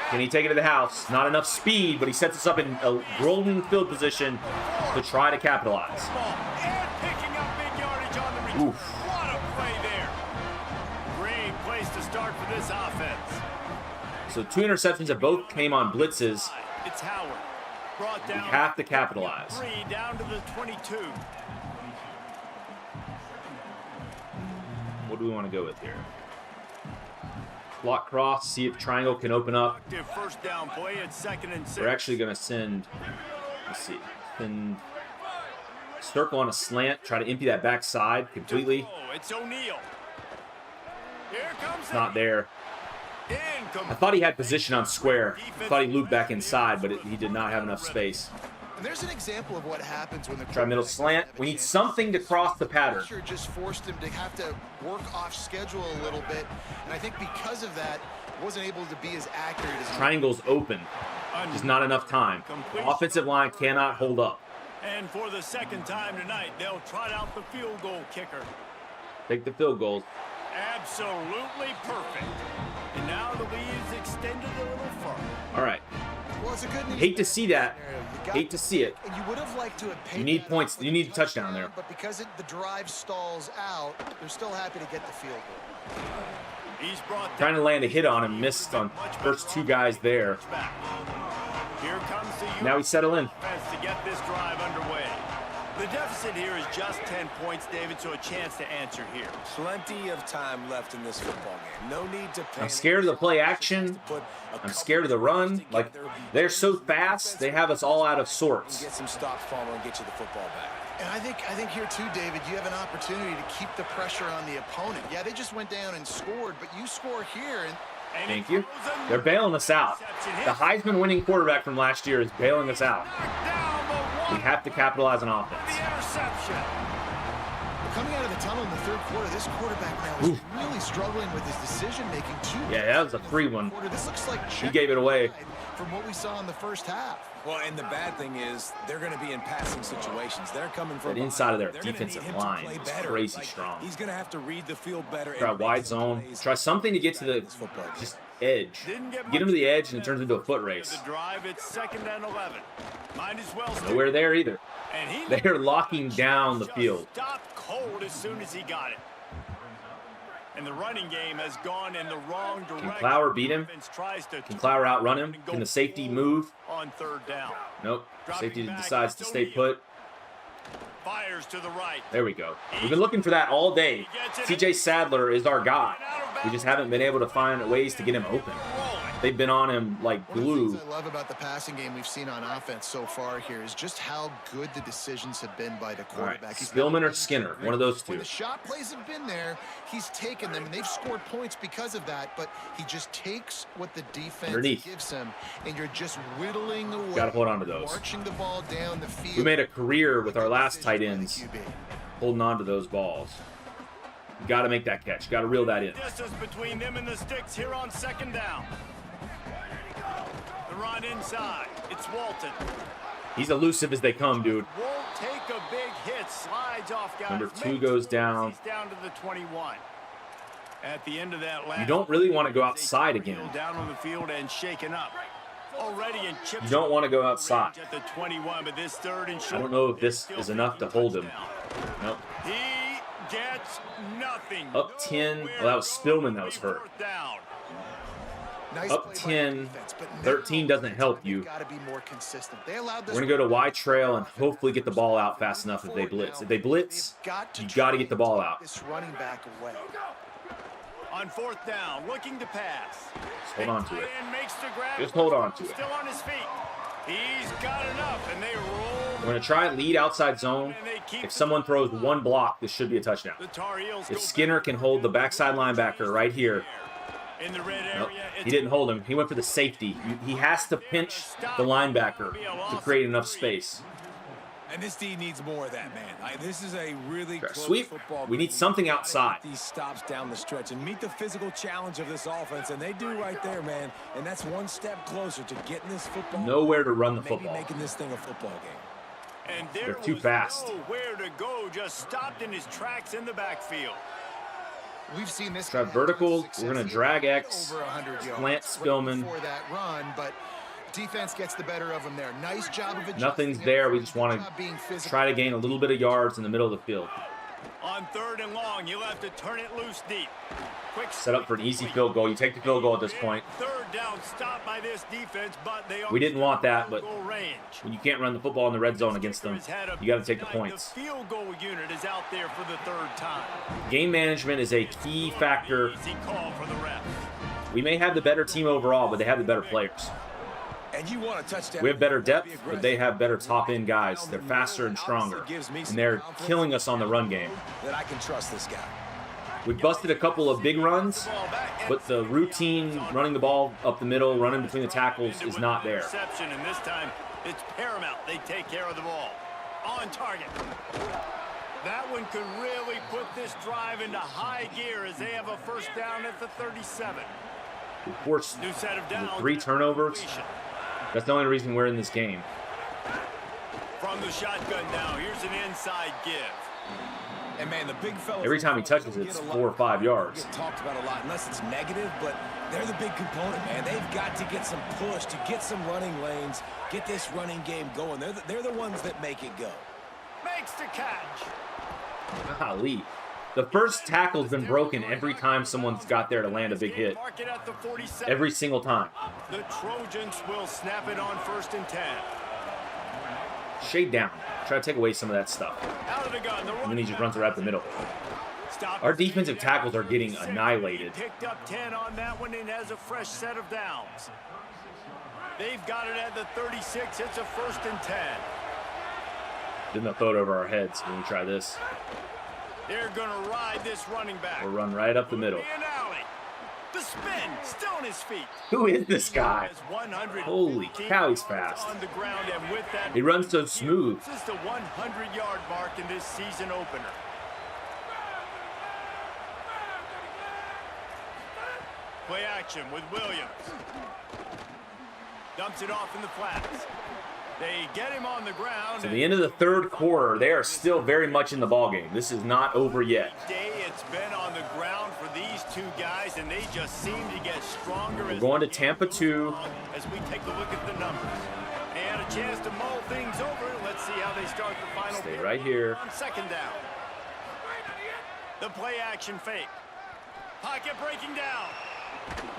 Can he take it to the house? Not enough speed, but he sets us up in a golden field position to try to capitalize. Oof. What a play there. Great place to start for this offense. So 2 interceptions that both came on blitzes. It's Howard. Brought down. We have to capitalize. 3 down to the 22. What do we want to go with here? Block cross, see if triangle can open up. First down play at 2nd and 6. We're actually going to send, let's see, send circle on a slant, try to empty that backside completely. It's O'Neal. Here comes It's not there. I thought he had position on square. I thought he looped back inside, but he did not have enough space. And there's an example of what happens when the Try middle slant. We need something to cross the pattern. Just forced him to have to work off schedule a little bit, and I think because of that, wasn't able to be as accurate as. Triangle's open. Just not enough time. Offensive line cannot hold up. And for the 2nd time tonight, they'll trot out the field goal kicker. Take the field goals. Absolutely perfect. And now the lead is extended a little further. All right. Well, it's a good news. Hate to see that. Hate to see it. And you would have liked to have paid. You need points. You need a touchdown there. But because the drive stalls out, they're still happy to get the field goal. He's brought trying to land a hit on him, missed on first 2 guys there. Here comes the now we settle in. To get this drive underway. The deficit here is just 10 points, David, so a chance to answer here. Plenty of time left in this football game. No need to pay. I'm scared of the play action. I'm scared of the run. Like, they're so fast, they have us all out of sorts. Get some stops, Palmer, and get you the football back. And I think here too, David, you have an opportunity to keep the pressure on the opponent. Yeah, they just went down and scored, but you score here and thank you. They're bailing us out. The Heisman winning quarterback from last year is bailing us out. We have to capitalize on offense. Coming out of the tunnel in the 3rd quarter, this quarterback now is really struggling with his decision-making too. Yeah, that was a free one. This looks like he gave it away. From what we saw in the 1st half. Well, and the bad thing is they're going to be in passing situations. They're coming from that inside of their defensive line is crazy strong. He's going to have to read the field better. Try wide zone. Try something to get to the just edge. Get him to the edge and it turns into a foot race. The drive, it's 2nd and 11. Might as well nowhere there either. They're locking down the field. Stopped cold as soon as he got it. And the running game has gone in the wrong direction. Can Clower beat him? Can Clower outrun him? Can the safety move? On 3rd down. Nope. Safety decides to stay put. Fires to the right. There we go. We've been looking for that all day. CJ Sadler is our guy. We just haven't been able to find ways to get him open. They've been on him like glue. One of the things I love about the passing game we've seen on offense so far here is just how good the decisions have been by the quarterback. Right. Spillman or Skinner, one of those 2. When the shot plays have been there, he's taken them. They've scored points because of that, but he just takes what the defense gives him, and you're just whittling away. Got to hold on to those. Marching the ball down the field. We made a career with our last tight ends holding on to those balls. Got to make that catch. Got to reel that in. Distance between them and the sticks here on 2nd down. The run inside. It's Walton. He's elusive as they come, dude. Won't take a big hit. Slides off, guys. Number 2 goes down. He's down to the 21. At the end of that last, You don't really want to go outside again. Down on the field and shaken up. Already in chip. You don't want to go outside. At the 21, but this third and short. I don't know if this is enough to hold him. Nope. He gets nothing. Up 10. Well, that was Spillman that was hurt. Nice Up play by 10. the defense, but now 13 doesn't help you. Gotta be more consistent. They allowed this We're going to go to Y trail and hopefully get the ball out fast enough if they blitz. If they blitz, you got to get the ball out. This running back away. On 4th down, looking to pass. Just hold on to it. Makes the grab. Just hold on to it. Still on his feet. He's got enough, and they roll. We're going to try lead outside zone. If someone throws one block, this should be a touchdown. The Tar Heels If Skinner can hold the backside linebacker right here. in the red Nope, area. he didn't hold him. He went for the safety. He has to pinch the linebacker to create enough space. And this D needs more of that, man. This is a really close Sweep. football. We need something outside. These stops down the stretch and meet the physical challenge of this offense, and they do right there, man. And that's one step closer to getting this football. Nowhere to run the maybe football. making this thing a football game. And They're too fast. Nowhere to go, just stopped in his tracks in the backfield. We've seen this. Try vertical. We're going to drag X. Over 100 yards. Plant Spillman. Before that run, but defense gets the better of them there. Nice job of adjusting. Nothing's there. We just want to try to gain a little bit of yards in the middle of the field. On 3rd and long, you'll have to turn it loose deep. Quick Set up for an easy field goal. You take the field goal at this point. 3rd down, stop by this defense, but they We didn't want that, but goal range. when you can't run the football in the red zone against them, you got to take the points. The field goal unit is out there for the 3rd time. Game management is a key factor. Easy call for the ref. We may have the better team overall, but they have the better players. And you want a touchdown. We have better depth, but they have better top-end guys. They're faster and stronger, and they're killing us on the run game. That I can trust this guy. We busted a couple of big runs, but the routine running the ball up the middle, running between the tackles is not there. Interception, and this time it's paramount. They take care of the ball. On target. That one could really put this drive into high gear as they have a 1st down at the 37. We forced New set of downs. 3 turnovers. That's the only reason we're in this game. From the shotgun now, here's an inside give. And man, the big fella. Every time he touches it, it's 4 or 5 yards. Get talked about a lot, unless it's negative, but they're the big component, man. They've got to get some push, to get some running lanes, get this running game going. They're the ones that make it go. Makes the catch. Golly. The first tackle's been broken every time someone's got there to land a big hit. Mark it at the 47. Every single time. The Trojans will snap it on 1st and 10. Shade down. Try to take away some of that stuff. Out of the gun. And then he just runs right up the middle. Stop. Our defensive tackles are getting annihilated. Picked up 10 on that one and has a fresh set of downs. They've got it at the 36. It's a 1st and 10. Then they'll throw it over our heads when we try this. They're going to ride this running back. We'll run right up the middle. An alley. The spin, still on his feet. Who is this guy? Holy cow, he's fast. On the ground, and with that, He runs so smooth. this is the 100-yard mark in this season opener. Play action with Williams. Dumps it off in the flats. They get him on the ground. To the end of the 3rd quarter, they are still very much in the ballgame. This is not over yet. Day it's been on the ground for these 2 guys, and they just seem to get stronger. We're going to Tampa 2. As we take a look at the numbers. And a chance to mull things over. Let's see how they start the final. Stay right here. On 2nd down. The play action fake. Pocket breaking down.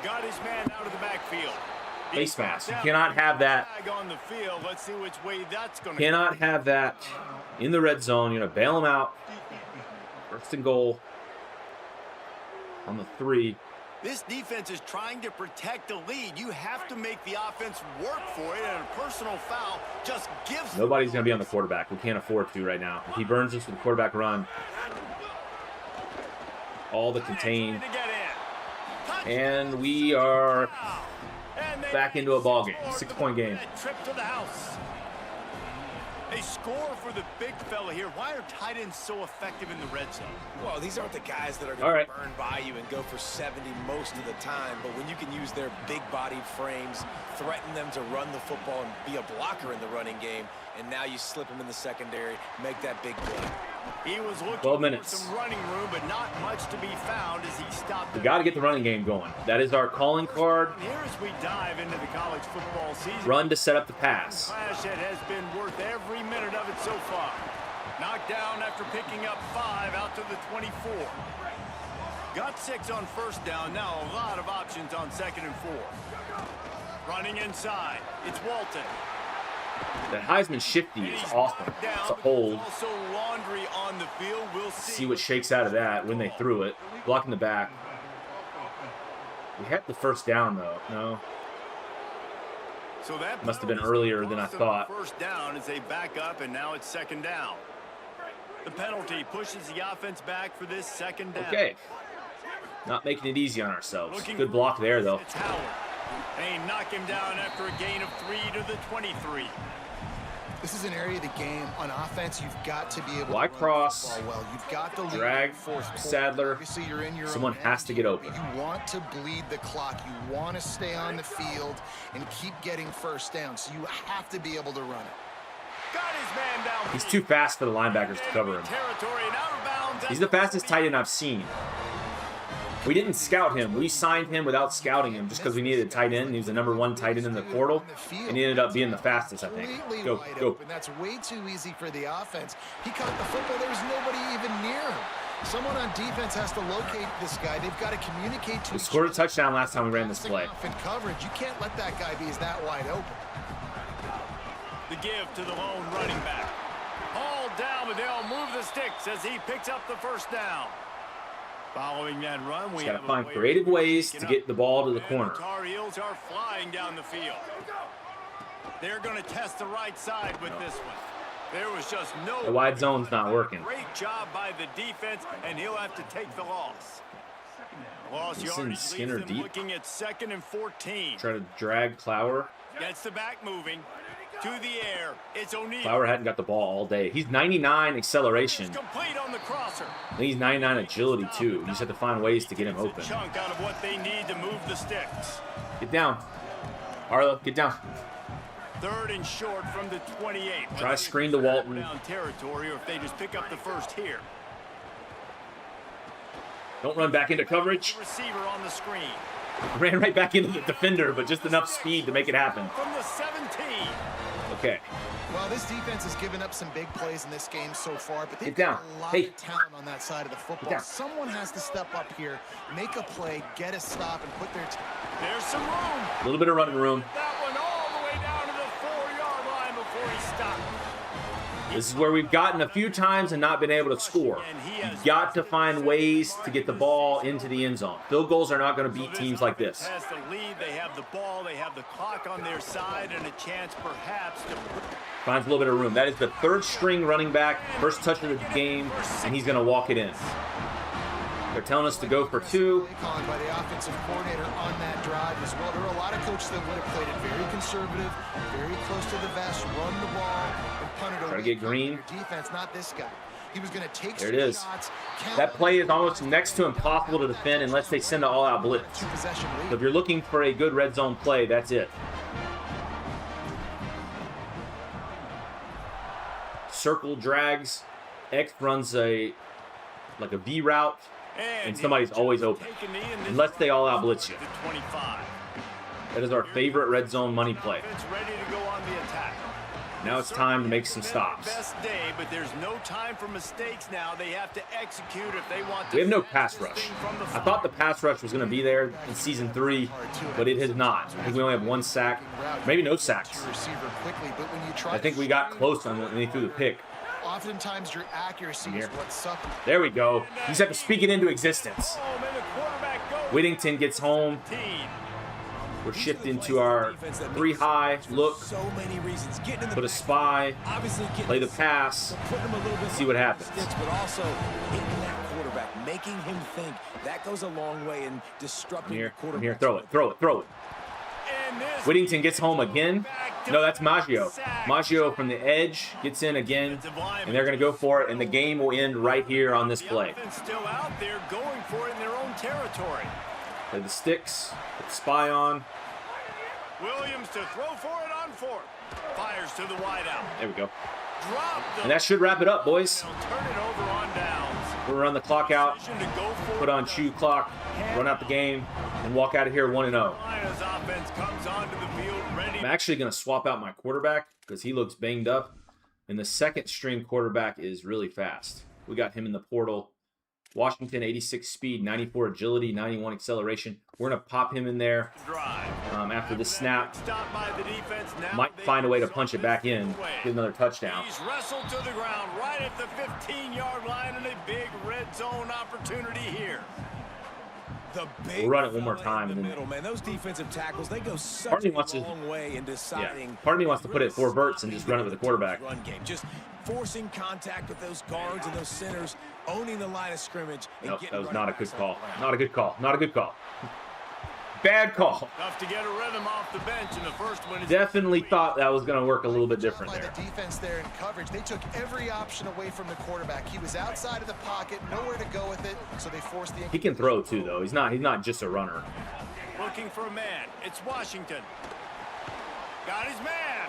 Got his man out of the backfield. Face mask. You cannot have that. On the field. Let's see which way that's going to Cannot have that in the red zone. You're going to bail him out. 1st and goal on the 3. This defense is trying to protect the lead. You have to make the offense work for it, and a personal foul just gives. Nobody's going to be on the quarterback. We can't afford to right now. If he burns us with the quarterback run, all the contain, and we are back into a ball game, 6-point game. Trip to the house. They score for the big fella here. Why are tight ends so effective in the red zone? Well, these aren't the guys that are going to burn by you and go for 70 most of the time, but when you can use their big-bodied frames, threaten them to run the football and be a blocker in the running game, and now you slip them in the secondary, make that big play. He was looking 12 minutes. for some running room, but not much to be found as he stopped. We got to get the running game going. That is our calling card. Here as we dive into the college football season. Run to set up the pass. Clash that has been worth every minute of it so far. Knocked down after picking up 5 out to the 24. Got 6 on first down. Now a lot of options on 2nd and 4. Running inside. It's Walton. That Heisman shifty is awesome. It's a hold. Also laundry on the field. We'll See what shakes out of that when they threw it. Blocking the back. We had the first down, though. No. So that Must have been earlier than I thought. First down as they back up, and now it's 2nd down. The penalty pushes the offense back for this 2nd down. Okay. Not making it easy on ourselves. Good block there, though. It's Howard. They knock him down after a gain of 3 to the 23. This is an area of the game on offense you've got to be able Y to cross, well. You've got the lead drag, in fourth quarter. Sadler. Obviously, you're in your Someone own has to get open. You want to bleed the clock. You want to stay on the field and keep getting first down. So you have to be able to run it. Got his man down. He's too fast for the linebackers to cover him. He's the fastest tight end I've seen. We didn't scout him. We signed him without scouting him just because we needed a tight end. He was the #1 tight end in the portal, and he ended up being the fastest, I think. Go, go. And that's way too easy for the offense. He caught the football. There was nobody even near him. Someone on defense has to locate this guy. They've got to communicate to We each scored a other. touchdown last time we ran this play. In coverage, you can't let that guy be that wide open. The give to the lone running back. All down, but they'll move the sticks as he picks up the first down. Following that run, we got to find creative ways to get the ball to the corner. The Tar Heels are flying down the field. They're going to test the right side with this one. There was just no. The wide zone's not working. Great job by the defense, and he'll have to take the loss. Loss He's in yardage Skinner leaves them deep. looking at 2nd and 14. Try to drag Clower. Gets the back moving. To the air. It's O'Neal. Clower hadn't got the ball all day. He's 99 acceleration. It's complete on the crosser. I think he's 99 agility, too. You just have to find ways to get him open. Chunk out of what they need to move the sticks. Get down. Arlo, get down. 3rd and short from the 28. Try to screen to Walton. Down territory, or if they just pick up the first here. Don't run back into coverage. Receiver on the screen. Ran right back into the defender, but just enough speed to make it happen. From the 17. Okay. Well, this defense has given up some big plays in this game so far, but they've Get down. got a lot Hey. of talent on that side of the football. Down. Someone has to step up here, make a play, get a stop, and put their There's some room. A little bit of running room. That one all the way down to the 4-yard line before he stopped. This is where we've gotten a few times and not been able to score. You've got to find ways to get the ball into the end zone. Field goals are not going to beat teams like this. Has the lead. They have the ball. They have the clock on their side and a chance perhaps to. Finds a little bit of room. That is the 3rd string running back, first touch of the game, and he's going to walk it in. They're telling us to go for 2. Calling by the offensive coordinator on that drive as well. There are a lot of coaches that would have played it very conservative, very close to the vest, run the ball, and punt it over. Try to get Green. Defense, not this guy. He was going to take There some it is. shots. That play is almost next to impossible to defend unless they send an all-out blitz. Two-possession lead. So if you're looking for a good red zone play, that's it. Circle drags. X runs like a V route, and somebody's always open. Unless they all-out blitz you. The 25. That is our favorite red zone money play. It's ready to go on the attack. Now it's time to make some stops. Best day, but there's no time for mistakes now. They have to execute if they want to. We have no pass rush. I thought the pass rush was going to be there in Season 3, but it has not. I think we only have 1 sack, maybe no sacks. I think we got close on when they threw the pick. Oftentimes your accuracy is what suffers. There we go. You just have to speak it into existence. Whittington gets home. We're shifting to our 3 high look. Put a spy. Play the pass. See what happens. But also hitting that quarterback, making him think. That goes a long way in disrupting the quarterback. Here, throw it. And this Whittington gets home again. No, that's Maggio. Maggio from the edge gets in again, and they're going to go for it, and the game will end right here on this play. offense still out there going for it in their own territory. Play the sticks, put the spy on. Williams to throw for it on fourth. Fires to the wideout. There we go. Drop the And that should wrap it up, boys. They'll turn it over on downs. We'll run the clock out, Decision to go for put on it. chew clock, run out the game, and walk out of here 1-0. Carolina's offense comes onto the field ready. I'm actually going to swap out my quarterback because he looks banged up. And the second string quarterback is really fast. We got him in the portal. Washington, 86 speed, 94 agility, 91 acceleration. We're going to pop him in there Drive. after this snap. Stopped by the defense. Now Might they find a way to punch it back in, get another touchdown. He's wrestled to the ground right at the 15-yard line, and a big red zone opportunity here. The big We'll run it one more fella time in and the then- middle, man. Those defensive tackles, they go such Part of me a wants to- long way in deciding. Yeah. Part of me wants to put it 4 verts and just run it with the quarterback. Run game, just forcing contact with those guards and those centers, owning the line of scrimmage. And Nope, getting that was running not a backs good off call. the ground. Not a good call. Not a good call. Bad call. Tough to get a rhythm off the bench, and the first one is Definitely thought that was going to work a little bit different By there. the defense there in coverage, they took every option away from the quarterback. He was outside of the pocket, nowhere to go with it, so they forced the. He can throw too, though. He's not just a runner. looking for a man. It's Washington. Got his man.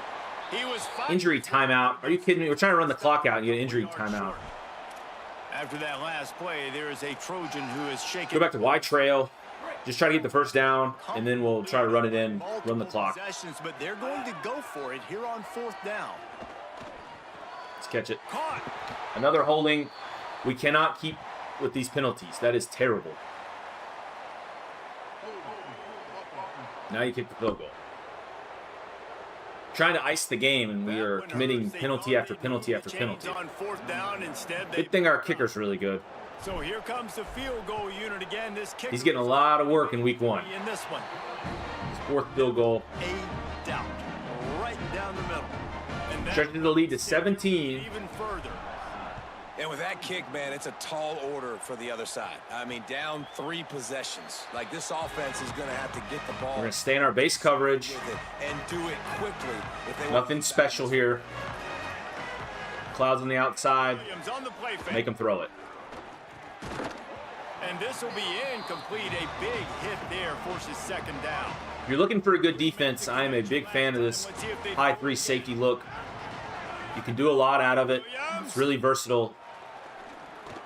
He was fighting. Injury timeout. Are you kidding me? We're trying to run the clock out and get an injury timeout. After that last play, there is a Trojan who is shaking. Go back to Y trail. Just try to get the first down, and then we'll try to run it in, run the clock. Possessions, but they're going to go for it here on 4th down. Let's catch it. Caught. Another holding. We cannot keep with these penalties. That is terrible. Now you kick the field goal. Trying to ice the game, and we are committing penalty after penalty after penalty. On 4th down, instead they Good thing our kicker's really good. So here comes the field goal unit again. This kicker He's getting a lot of work in week 1. in this one. His 4th field goal. A doubt. Right down the middle. And that Stretches the lead to 17. even further. And with that kick, man, it's a tall order for the other side. I mean, down 3 possessions. Like, this offense is going to have to get the ball. We're going to stay in our base coverage. with it and do it quickly. If they Nothing special here. Clouds on the outside. Williams on the play fake. Make him throw it. And this will be incomplete. A big hit there forces 2nd down. If you're looking for a good defense, I am a big fan of this high 3 safety look. You can do a lot out of it. It's really versatile.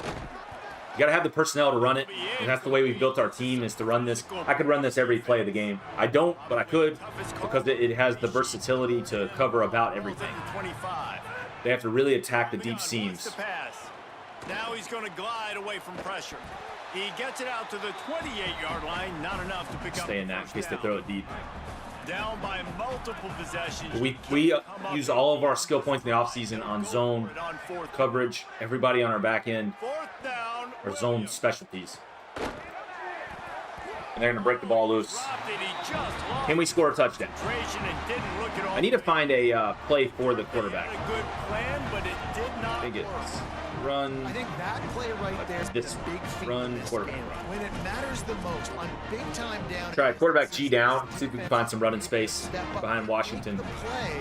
You got to have the personnel to run it, and that's the way we've built our team, is to run this. I could run this every play of the game. I don't, but I could, because it has the versatility to cover about everything. 25. They have to really attack the deep seams. The pass. Now he's going to glide away from pressure. He gets it out to the 28-yard line. Not enough to pick up. Stay in that in case they throw it deep. Down by multiple possessions. We use all of our skill points in the offseason on zone coverage, everybody on our back end, 4th down. or zone specialties. And they're going to break the ball loose. Can we score a touchdown? I need to find a play for the quarterback. A good plan, but it did not I think work. it's run. I think that play right there is This the big feat run, in this quarterback game. run. When it matters the most, on big time down. Try quarterback G down. See if we can find some running space Step up, behind make Washington. The play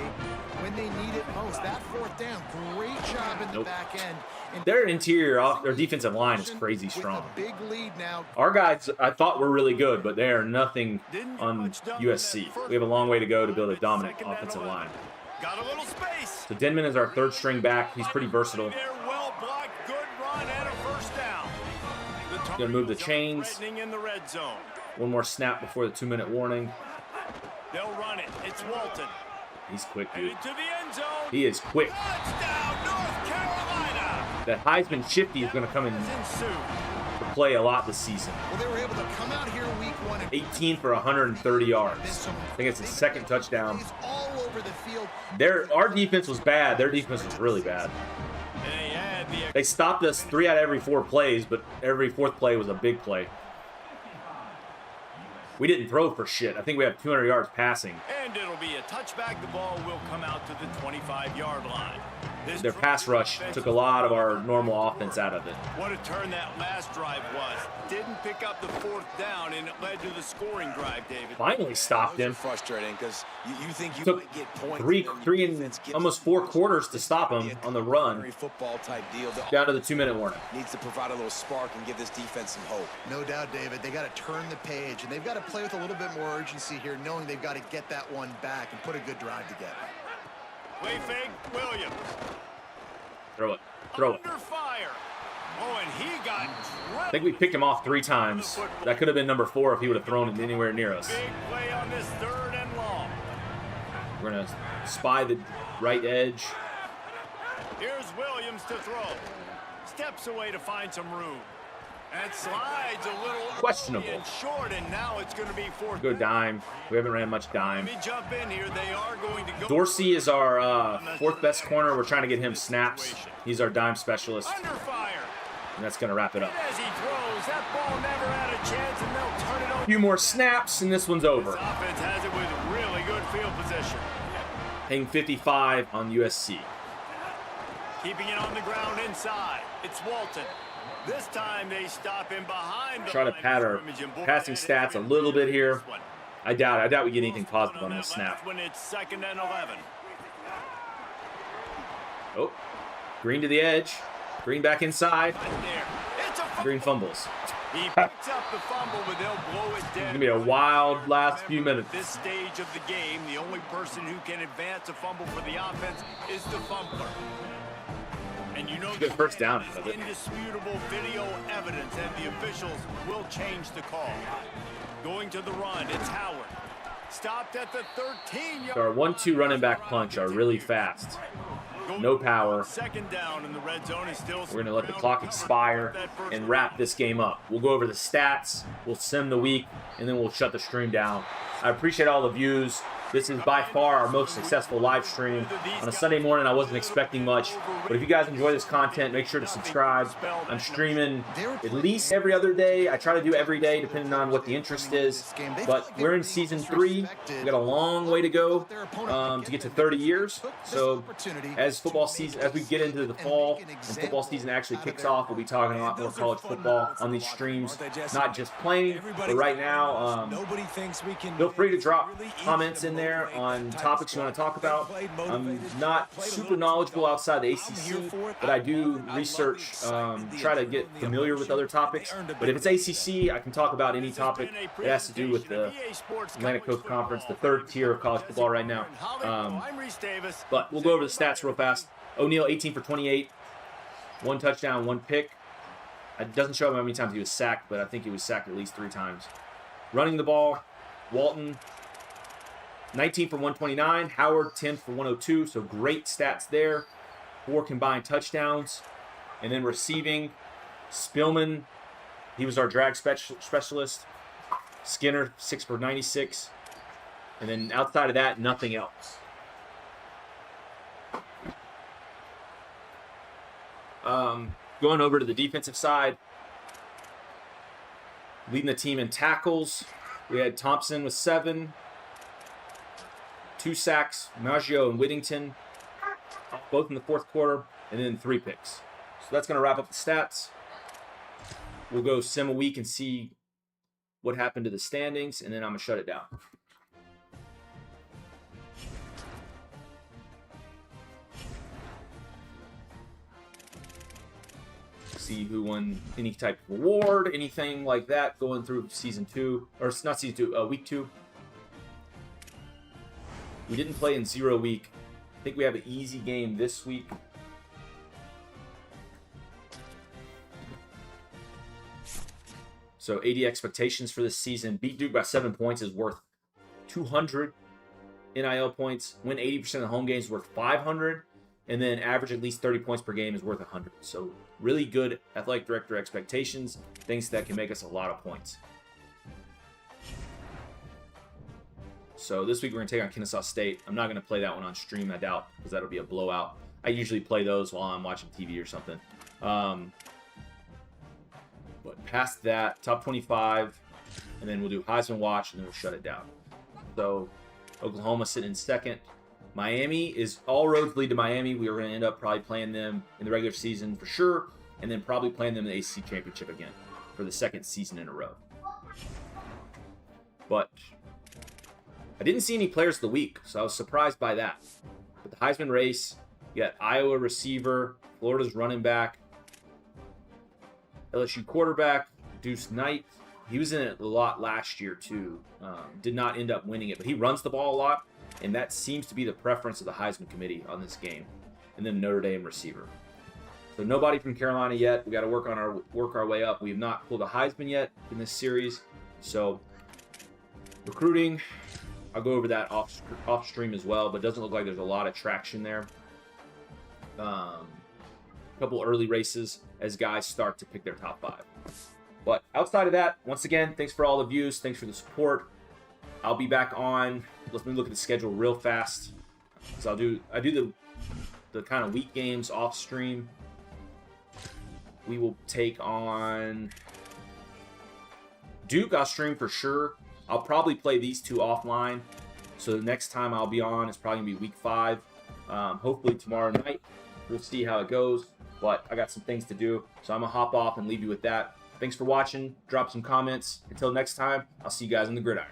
when they need it most. That 4th down, great job in the Nope. back end. And Their interior, their defensive line is crazy with strong. a big lead now. Our guys, I thought were really good, but they are nothing on USC. We have a long way to go to build a dominant offensive line. Got a little space. So Denman is our 3rd string back. He's pretty versatile. There, well blocked, good run and a 1st down. Gonna move the Targets are chains. threatening in the red zone. One more snap before the 2-minute warning. They'll run it. It's Walton. He's quick, dude. Headed to the end zone. He is quick. Touchdown, North Carolina. That Heisman Shifty is going to come in Ensue. to play a lot this season. Well, they were able to come out here week 1 and 18 for 130 yards. I think it's his 2nd touchdown. He's all over the field. Our defense was bad. Their defense was really bad. And they had the They stopped us 3 out of every 4 plays, but every 4th play was a big play. We didn't throw for shit. I think we have 200 yards passing. and it'll be a touchback. The ball will come out to the 25-yard line. their pass rush took a lot of our normal offense out of it. What a turn that last drive was. Didn't pick up the 4th down, and it led to the scoring drive, David. Finally stopped him. Frustrating because you think you Took might get points. three and almost 4 quarters to stop him on the run. Football type deal. Down to the 2-minute warning. Needs to provide a little spark and give this defense some hope. No doubt, David. They got to turn the page, and they've got to play with a little bit more urgency here, knowing they've got to get that one back and put a good drive together. Play fake, Williams. Throw it. Throw it. Under fire. Oh, and he got I think we picked him off 3 times. That could have been number 4 if he would have thrown it anywhere near us. big play on this 3rd and long. We're going to spy the right edge. Here's Williams to throw. Steps away to find some room. And slides a little Questionable. and short, and now it's going to be 4th. Go dime. We haven't ran much dime. Let me jump in here. They are going to go. Dorsey is our 4th best corner. We're trying to get him snaps. He's our dime specialist. Under fire. And that's going to wrap it up. As he throws, that ball never had a chance, and they'll turn it over. A few more snaps, and this one's over. This offense has it with really good field position. Paying 55 on USC. Keeping it on the ground inside. It's Walton. This time they stop him behind the Try to line pad of our scrimmage, and boy, passing that is stats a really little bit good here. this one. I doubt we get anything positive on that this snap. last one, it's 2nd and 11. Oh, Green to the edge. Green back inside. Right there. It's a fumble. Green fumbles. He picks up the fumble, but they'll blow it dead. It's gonna be a wild last few minutes. At this stage of the game, the only person who can advance a fumble for the offense is the fumbler. And you know, Good first down out of it. indisputable video evidence, and the officials will change the call. Going to the run, it's Howard. Stopped at the 13-yard. So our 1-2 running back punch are really fast. No power. 2nd down in the red zone is still. We're going to let the clock expire and wrap this game up. We'll go over the stats, we'll sim the week, and then we'll shut the stream down. I appreciate all the views. This is by far our most successful live stream. On a Sunday morning, I wasn't expecting much. But if you guys enjoy this content, make sure to subscribe. I'm streaming at least every other day. I try to do every day, depending on what the interest is. But we're in Season 3. We've got a long way to go to get to 30 years. So as football season, as we get into the fall and football season actually kicks off, we'll be talking a lot more college football on these streams. Not just playing, but right now, Nobody thinks we can feel free to drop comments in there on topics you want to talk about. I'm not super knowledgeable outside the ACC, but I do research, try to get familiar with other topics. But if it's ACC, I can talk about any topic that has to do with the Atlantic Coast Conference, the 3rd tier of college football right now. But we'll go over the stats real fast. O'Neal, 18 for 28, 1 touchdown, 1 pick. It doesn't show how many times he was sacked, but I think he was sacked at least 3 times. Running the ball, Walton, 19 for 129. Howard, 10 for 102. So great stats there. 4 combined touchdowns. And then receiving, Spillman, he was our drag specialist. Skinner, 6 for 96. And then outside of that, nothing else. Going over to the defensive side, leading the team in tackles, we had Thompson with 7, 2 sacks, Maggio and Whittington, both in the 4th quarter, and then 3 picks. So that's going to wrap up the stats. We'll go sim a week and see what happened to the standings, and then I'm going to shut it down. See who won any type of award, anything like that going through season 2, or not season 2, week 2. We didn't play in 0 week. I think we have an easy game this week. So 80 expectations for this season. Beat Duke by 7 points is worth 200 NIL points. Win 80% of the home games is worth 500. And then average at least 30 points per game is worth 100. So really good athletic director expectations, things that can make us a lot of points. So this week we're going to take on Kennesaw State. I'm not going to play that one on stream, I doubt, because that'll be a blowout. I usually play those while I'm watching TV or something. But past that, top 25, and then we'll do Heisman Watch, and then we'll shut it down. So Oklahoma sitting in 2nd. Miami is all roads lead to Miami. We are going to end up probably playing them in the regular season for sure, and then probably playing them in the ACC Championship again for the second season in a row. But I didn't see any players of the week, so I was surprised by that. But the Heisman race, you got Iowa receiver, Florida's running back, LSU quarterback, Deuce Knight. He was in it a lot last year too. Did not end up winning it, but he runs the ball a lot, and that seems to be the preference of the Heisman committee on this game. And then Notre Dame receiver. So nobody from Carolina yet. We got to work our way up. We have not pulled a Heisman yet in this series. So recruiting, I'll go over that off stream as well, but it doesn't look like there's a lot of traction there. A couple early races as guys start to pick their top 5. But outside of that, once again, thanks for all the views. Thanks for the support. I'll be back on. Let me look at the schedule real fast. So I do the kind of week games off stream. We will take on Duke. I'll stream for sure. I'll probably play these two offline. So the next time I'll be on is probably going to be week 5. Hopefully tomorrow night. We'll see how it goes. But I got some things to do. So I'm going to hop off and leave you with that. Thanks for watching. Drop some comments. Until next time, I'll see you guys on the gridiron.